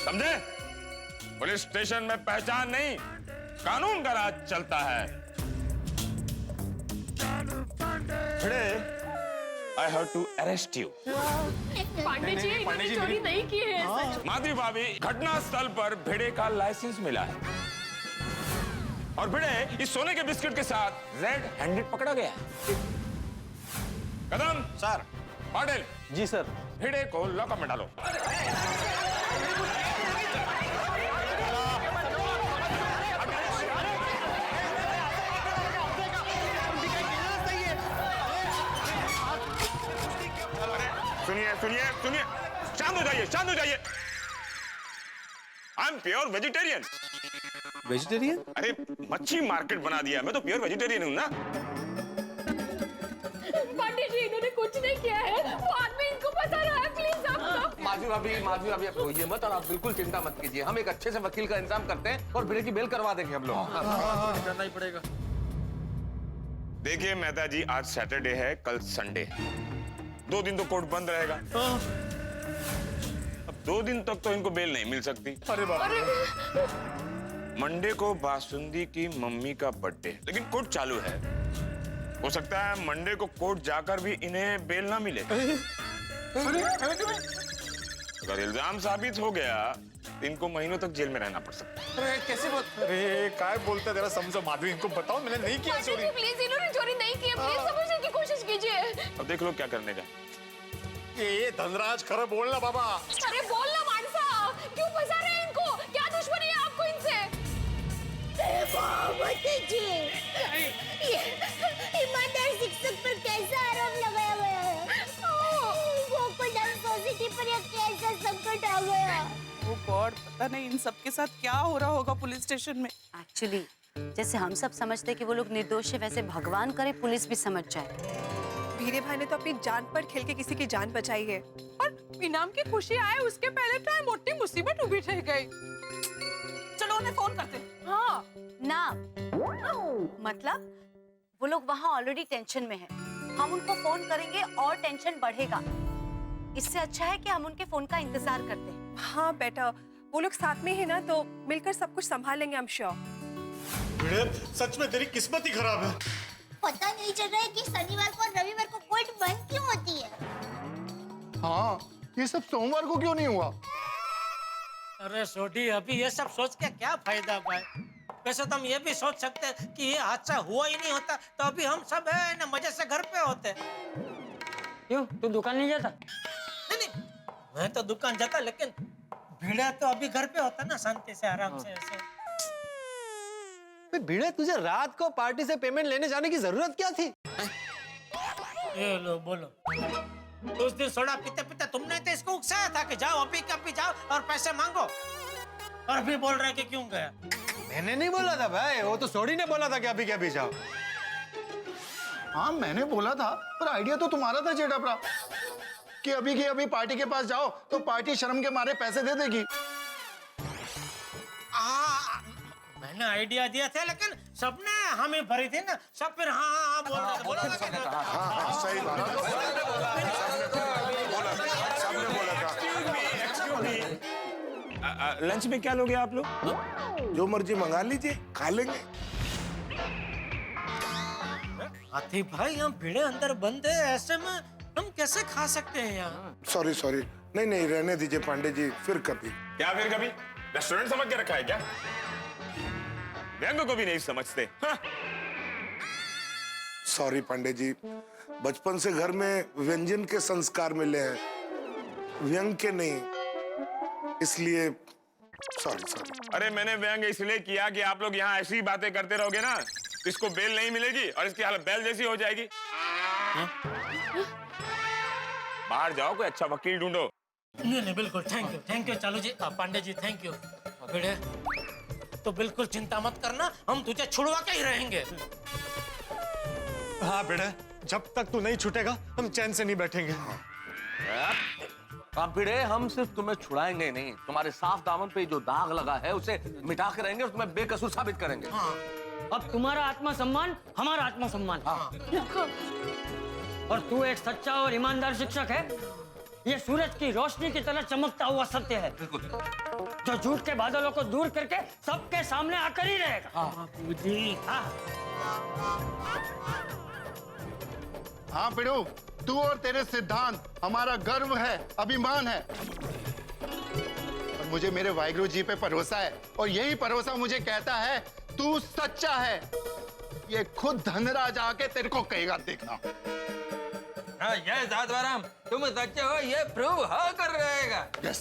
समझे? पुलिस स्टेशन में पहचान नहीं, कानून का राज चलता है। भिड़े, I have to arrest you. Pandey ji, इन्होंने चोरी नहीं की है। माधवी भाभी, घटना स्थल पर भिड़े का लाइसेंस मिला है और भिड़े इस सोने के बिस्किट के साथ रेड हैंडेड पकड़ा गया है। कदम सर। पाटिल जी सर। भिड़े को लॉकअप में डालो। सुनिए सुनिए सुनिए, शांत हो जाइए, शांत हो जाइए। I am pure vegetarian. Vegetarian? अरे मच्छी मार्केट बना दिया, मैं तो प्योर वेजिटेरियन हूँ ना। पांडे जी, इन्होंने कुछ नहीं किया है, वो आदमी इनको फंसा रहा है। प्लीज आप माधवी भाभी आप रोइए मत और आप बिल्कुल चिंता मत कीजिए। हम एक अच्छे से वकील का इंतजाम करते हैं और भिड़े की बेल करवा देंगे हम लोग। करना ही पड़ेगा। देखिए मेहता जी, आज सैटरडे है, कल संडे है, 2 दिन तो कोर्ट बंद रहेगा। अब 2 दिन तक तो इनको बेल नहीं मिल सकती। अरे बाप रे। मंडे को बासुंदी की मम्मी का बर्थडे, लेकिन कोर्ट चालू है। हो सकता है मंडे को कोर्ट जाकर भी इन्हें बेल ना मिले। अगर इल्जाम साबित हो गया तो इनको महीनों तक जेल में रहना पड़ सकता है। अरे कैसे बात? अरे काय बोलता तेरा समझो माधवी, इनको बताओ मैंने नहीं किया चोरी। प्लीज, इन्होंने चोरी नहीं की है, प्लीज समझने की कोशिश कीजिए। अब देख लो क्या करने का। ये धनराज खरा बोलना बाबा। अरे बोलना मानसा, क्यों फंसा रहे हैं इनको? क्या दुश्मनी है आपको इनसे? ईमानदार शिक्षक पर कैसा आरोप लगाया गया है? गोकुलधाम सोसाइटी पर यह कैसा संकट आ गया? ओ गॉड, पता नहीं इन सब के साथ क्या हो रहा होगा पुलिस स्टेशन में। एक्चुअली जैसे हम सब समझते हैं कि वो लोग निर्दोष है, वैसे भगवान करे पुलिस भी समझ जाए। भीरे भाई ने तो अपनी जान पर खेल के किसी की जान बचाई है और इनाम की खुशी आए उसके पहले तो मोटी मुसीबत उभी रह गई। चलो उन्हें फोन करते हैं। हाँ ना, मतलब वो लोग वहाँ ऑलरेडी टेंशन में है, हम उनको फोन करेंगे और टेंशन बढ़ेगा। इससे अच्छा है कि हम उनके फोन का इंतजार करते हैं। हाँ बेटा, वो लोग साथ में है ना, तो मिलकर सब कुछ संभालेंगे, आई एम श्योर। सच में तेरी किस्मत ही खराब है। पता नहीं चल रहा है कि शनिवार को और रविवार को कोर्ट बंद क्यों होती है? हाँ, ये सब सोमवार को क्यों नहीं हुआ? अरे सोडी, अभी ये सब सोच के क्या फायदा भाई? वैसे तो हम ये भी सोच सकते हैं कि ये हादसा हुआ ही नहीं होता तो अभी हम सब है ना मजे से घर पे होते। क्यों, तू दुकान नहीं जाता? नहीं, मैं तो दुकान जाता, लेकिन भिड़ा तो अभी घर पे होता ना, शांति से आराम से ऐसे। भिड़े, तुझे रात को पार्टी से पेमेंट लेने जाने की जरूरत क्या थी? ये लो बोलो, उस दिन सोडा पीते पीते तुमने तो इसको उकसाया था कि जाओ अभी कभी जाओ और पैसे मांगो, और अभी बोल रहे कि क्यों गया? मैंने नहीं बोला था भाई, वो तो सोडी ने बोला था कि अभी कभी जाओ। हाँ मैंने बोला था, पर आइडिया तो तुम्हारा था जेठापरा, कि अभी की अभी पार्टी के पास जाओ तो पार्टी शर्म के मारे पैसे दे देगी। मैंने आइडिया दिया था, लेकिन सबने हामी भरी थी ना, सब फिर हाँ बोल रहे थे। हाँ सही बात। लंच में क्या लोगे आप लोग? जो मर्जी मंगा लीजिए, खा लेंगे। हाथी भाई, हम भिड़े अंदर बंद है, ऐसे में हम कैसे खा सकते हैं यहाँ? सॉरी, नहीं रहने दीजिए पांडे जी, फिर कभी। क्या फिर कभी? रेस्टोरेंट समझ के रखा है क्या? व्यंग को भी नहीं समझते। हाँ। सॉरी पांडे जी, बचपन से घर में व्यंजन के संस्कार मिले हैं, व्यंग के नहीं, इसलिए सॉरी। अरे मैंने व्यंग इसलिए किया कि आप लोग यहाँ ऐसी ही बातें करते रहोगे ना, तो इसको बेल नहीं मिलेगी और इसकी हालत बैल जैसी हो जाएगी। बाहर जाओ, कोई अच्छा वकील ढूंढो। नहीं बिल्कुल, थैंक यू चालू जी, पांडे जी थैंक यू। भिड़े तो बिल्कुल चिंता मत करना, हम तुझे छुड़वा के ही रहेंगे। हाँ बेटा, जब तक तू नहीं छूटेगा हम चैन से नहीं बैठेंगे। अब भिड़े, हम सिर्फ तुम्हें छुड़ाएंगे नहीं, तुम्हारे साफ दामन पे जो दाग लगा है उसे मिटा के रहेंगे और तुम्हें बेकसूर साबित करेंगे। अब तुम्हारा आत्मसम्मान हमारा आत्मसम्मान। और तू एक सच्चा और ईमानदार शिक्षक है, ये सूरज की रोशनी की तरह चमकता हुआ सत्य है, जो झूठ के बादलों को दूर करके सबके सामने आकर ही रहेगा। हाँ पिड़ू, तू और तेरे सिद्धांत हमारा गर्व है, अभिमान है। और मुझे मेरे वाहिगुरु जी पे भरोसा है, और यही भरोसा मुझे कहता है तू सच्चा है। ये खुद धनराज आके तेरे को कहेगा, देखना। हाँ, ये दादवाराम, तुम सच्चे हो ये प्रूव हो कर रहेगा। यस।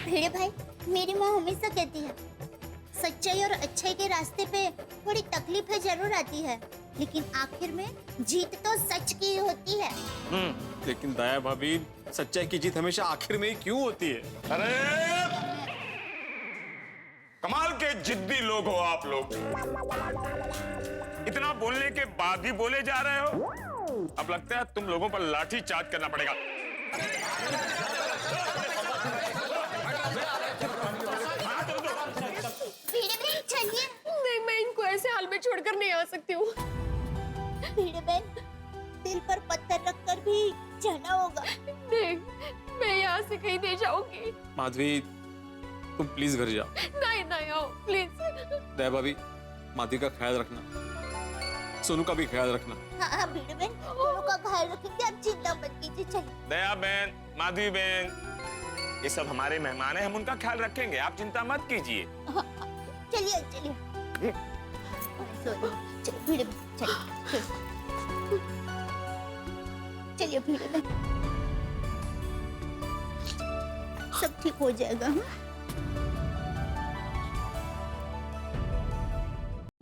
भिड़े भाई, मेरी माँ हमेशा कहती है सच्चाई और अच्छाई के रास्ते पे थोड़ी तकलीफें जरूर आती है, लेकिन आखिर में जीत तो सच की होती है। लेकिन दया भाभी, सच्चाई की जीत हमेशा आखिर में ही क्यों होती है? अरे कमाल के जिद्दी लोग हो आप लोग, इतना बोलने के बाद भी बोले जा रहे हो। अब लगता है तुम लोगों पर लाठी चार्ज करना पड़ेगा। चलिए। नहीं, मैं इनको ऐसे हाल में छोड़कर नहीं आ सकती हूँ। भिड़े बहन, दिल पर पत्थर रखकर भी जाना होगा। नहीं, मैं यहाँ से कहीं नहीं जाऊंगी। माधवी, तुम प्लीज घर जाओ। नहीं आओ प्लीज। दया भाभी, माधवी का ख्याल रखना, सोनू का भी ख्याल रखना। हाँ भिड़े बहन, दोनों का ख्याल रखेंगे, आप चिंता मत कीजिए। चलिए। दया बहन, माधवी बहन, ये सब हमारे मेहमान हैं, हम उनका ख्याल रखेंगे, आप चिंता मत कीजिए। चलिए। चलिए भिड़े बहन, चलिए भिड़े बहन, सब ठीक हो जाएगा।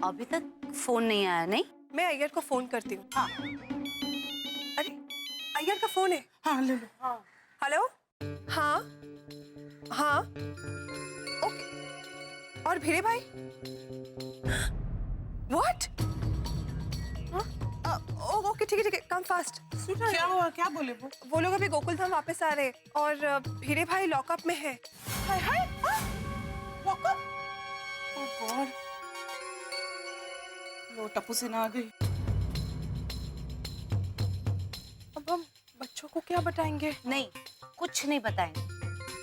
अभी तक फोन नहीं आया। नहीं, मैं अय्यर को फोन करती हूँ। हाँ। अरे अय्यर का फोन है। हाँ ले लो। हाँ। हेलो। हाँ ओके। और भिड़े भाई? व्हाट? ओके ठीक है, कम फास्ट। क्या हुआ, क्या बोले वो लोग अभी गोकुल धाम वापस आ रहे और भिड़े भाई लॉकअप में है। हाय लॉकअप? ओह गॉड, वो टप्पू सेना आ गई। अब हम बच्चों को क्या बताएंगे? नहीं, कुछ नहीं बताएंगे,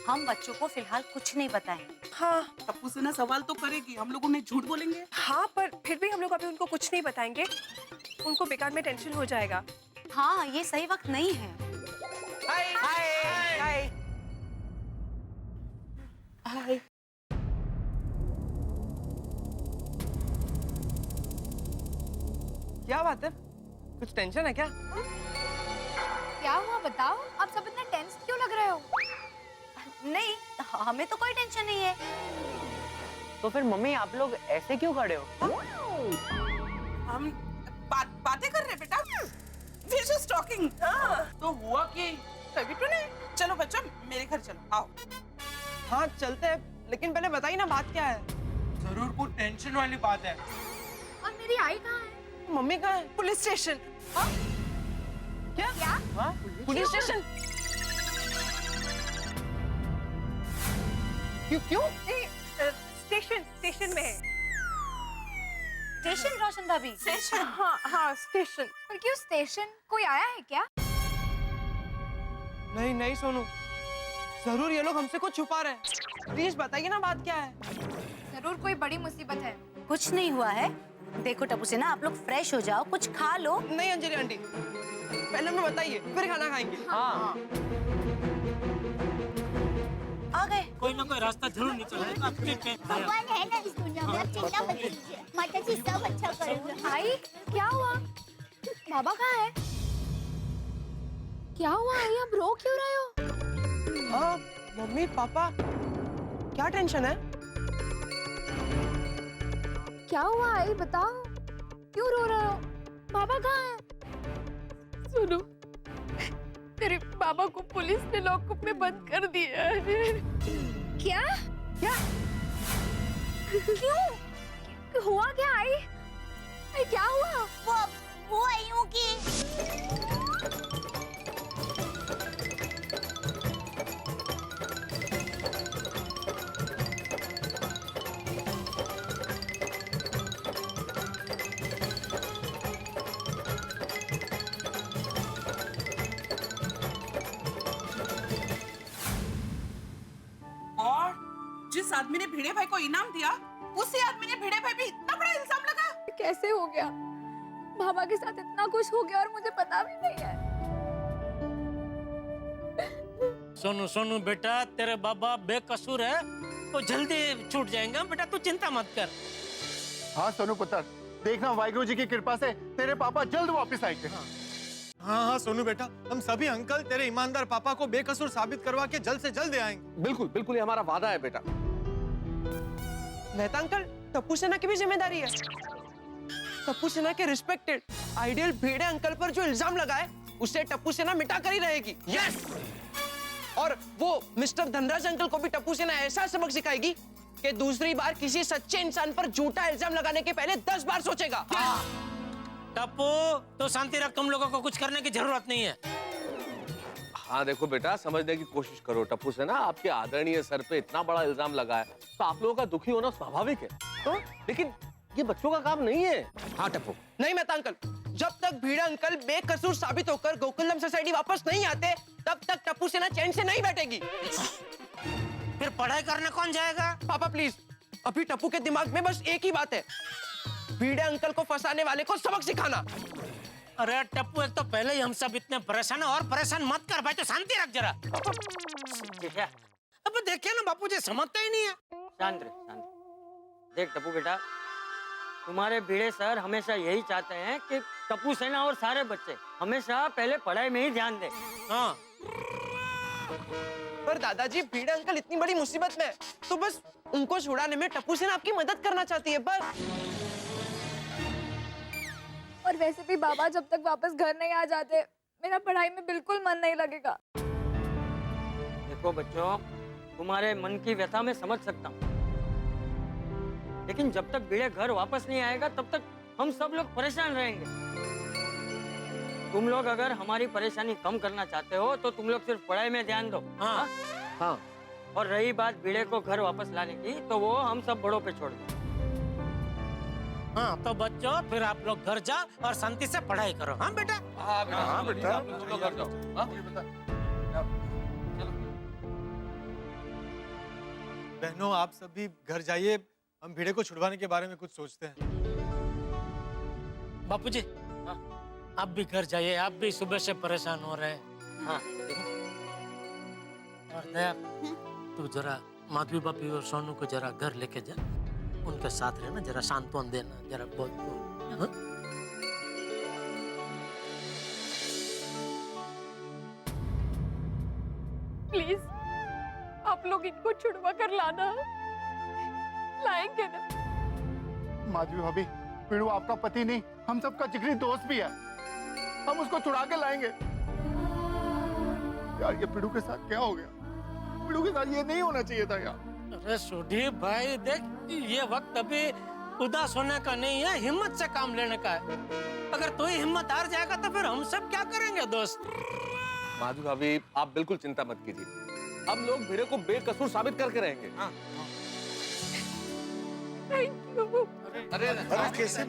हम बच्चों को फिलहाल कुछ नहीं बताएंगे। हाँ, टप्पू सेना सवाल तो करेगी, हम लोग उन्हें झूठ बोलेंगे। हाँ, पर फिर भी हम लोग अभी उनको कुछ नहीं बताएंगे, उनको बेकार में टेंशन हो जाएगा। हाँ, ये सही वक्त नहीं है। हाय हाय हाय हाय। क्या बात है, कुछ टेंशन है क्या? क्या हुआ बताओ, आप सब इतना टेंस क्यों लग रहे हो? नहीं, हमें तो कोई टेंशन नहीं है। तो फिर मम्मी आप लोग ऐसे क्यों खड़े हो? हम बातें कर रहे बेटा, we're just talking। तो हुआ कि तभी तो नहीं। चलो बच्चों, मेरे घर चलो, आओ। हाँ चलते हैं, लेकिन पहले बताइए ना बात क्या है। जरूर कुछ टेंशन वाली बात है। और मेरी आई कहाँ है? मम्मी कहाँ है? Police station. क्या? हाँ? Police station? क्यों? स्टेशन में है। स्टेशन रोशन भाभी? स्टेशन? हाँ स्टेशन। पर क्यों स्टेशन? कोई आया है क्या? नहीं सोनू, जरूर ये लोग हमसे कुछ छुपा रहे हैं। प्लीज बताइए ना बात क्या है। जरूर कोई बड़ी मुसीबत है। कुछ नहीं हुआ है। देखो टप्पू सेना, आप लोग फ्रेश हो जाओ, कुछ खा लो। नहीं अंजलि आंटी, पहले हमें बताइए, फिर खाना खाएंगे। हाँ। आ गए। कोई ना कोई रास्ता जरूर निकल आएगा। भगवान है ना इस दुनिया में, आप चिंता मत कीजिए, माता जी सब अच्छा करेंगे। आई क्या हुआ? बाबा कहाँ है? क्या हुआ आई, आप रो क्यों रहे हो? हाँ मम्मी पापा, क्या टेंशन है? क्या हुआ आई बताओ, क्यों रो रहे हो? बाबा कहाँ है? सुनो, तेरे बाबा को पुलिस ने लॉकअप में बंद कर दिया है। क्या? क्या? क्यों? हुआ क्या आई? आई क्या हुआ? वो यूं की और जिस आदमी ने भिड़े भाई को इनाम दिया, उसी आदमी ने भिड़े भाई पे इतना बड़ा इल्जाम लगा। कैसे हो गया? बाबा के साथ इतना कुछ हो गया और मुझे पता भी नहीं है। सोनू सोनू बेटा, तेरे बाबा बेकसूर है तो जल्दी छूट जाएंगे बेटा, तू चिंता मत कर। हाँ सोनू पुत्र, देखना वाहिगुरु जी की कृपा से तेरे पापा जल्द वापस आएंगे। हाँ हाँ सोनू बेटा, हम सभी अंकल तेरे ईमानदार पापा को बेकसूर साबित करवा के जल्द से जल्द आएंगे। बिल्कुल बिल्कुल, ये हमारा वादा है बेटा। मेहता अंकल, टप्पू सेना की भी जिम्मेदारी है। टप्पू सेना के रिस्पेक्टेड आइडियल भिड़े अंकल पर जो इल्जाम लगा है, उसे टप्पू सेना मिटा कर ही रहेगी। यस। और वो मिस्टर धनराज अंकल को भी टप्पू सेना ऐसा सबक सिखाएगी कि दूसरी बार किसी सच्चे इंसान पर झूठा इल्जाम लगाने के पहले 10 बार सोचेगा। टप्पू तो शांति रख, तुम लोगों को कुछ करने की जरूरत नहीं है। हाँ देखो बेटा, समझने की कोशिश करो। टप्पू से ना आपके आदरणीय सर पे इतना बड़ा इल्जाम लगा है तो आप लोगों का दुखी होना स्वाभाविक है। तो लेकिन ये बच्चों का काम नहीं है। हाँ टप्पू। नहीं मेहता अंकल, जब तक भीड़ा अंकल बेकसूर साबित होकर गोकुलधाम सोसाइटी वापस नहीं आते, तब तक टप्पू सेना चैन से नहीं बैठेगी। फिर पढ़ाई करने कौन जाएगा? पापा प्लीज, अभी टप्पू के दिमाग में बस एक ही बात है, भीड़े अंकल को फंसाने वाले को सबक सिखाना। अरे टप्पू, एक तो पहले ही हम सब इतने परेशान हैं, और परेशान मत कर भाई, तो शांति रख जरा। अब देखिए ना बापूजी समझते ही नहीं है। शांत रहे, शांत रहे। देख टप्पू बेटा, तुम्हारे भिड़े सर हमेशा यही चाहते हैं कि टप्पू सेना और सारे बच्चे हमेशा पहले पढ़ाई में ही ध्यान दें। हाँ। पर दादाजी, भीड़े अंकल इतनी बड़ी मुसीबत में है, तो बस उनको छुड़ाने में टप्पू सेना आपकी मदद करना चाहती है बस। और वैसे भी बाबा जब तक वापस घर नहीं आ जाते, मेरा पढ़ाई में बिल्कुल मन नहीं लगेगा। देखो बच्चों, तुम्हारे मन की व्यथा मैं समझ सकता हूँ, लेकिन जब तक भिड़े घर वापस नहीं आएगा तब तक हम सब लोग परेशान रहेंगे। तुम लोग अगर हमारी परेशानी कम करना चाहते हो तो तुम लोग सिर्फ पढ़ाई में ध्यान दो। हाँ हाँ। और रही बात भिड़े को घर वापस लाने की, तो वो हम सब बड़ों पे छोड़ दो। हाँ तो बच्चों, फिर आप लोग घर जाओ और शांति से पढ़ाई करो। हाँ बेटा। हाँ बेटा, हाँ बेटा, तुम लोग घर जाओ। बहनों, आप सभी घर जाइए, हम भिड़े को छुड़वाने के बारे में कुछ सोचते हैं। बापूजी, आप भी घर जाइए, आप भी सुबह से परेशान हो रहे हैं। हाँ। और दया, तू जरा माधवी बापी और सोनू को जरा घर लेके जा, उनके साथ रहना, जरा सांत्वन देना, जरा बहुत। हाँ? प्लीज आप लोग इनको छुड़वा कर लाना, लाएंगे ना? माधवी भाभी, पिड़ू आपका पति नहीं, हम सबका जिगरी दोस्त भी है, हम उसको छुड़ा के लाएंगे। यार ये पिड़ू के साथ क्या हो गया? पिड़ू के साथ ये नहीं होना चाहिए था यार। अरे सुधीर भाई देख, ये वक्त अभी उदास होने का नहीं है, हिम्मत से काम लेने का है। अगर तू ही हिम्मत हार जाएगा तो फिर हम सब क्या करेंगे दोस्त? माधवी भाभी, आप बिल्कुल चिंता मत कीजिए, हम लोग भिड़े को बेकसूर साबित करके रहेंगे। Thank you. अरे कैसे?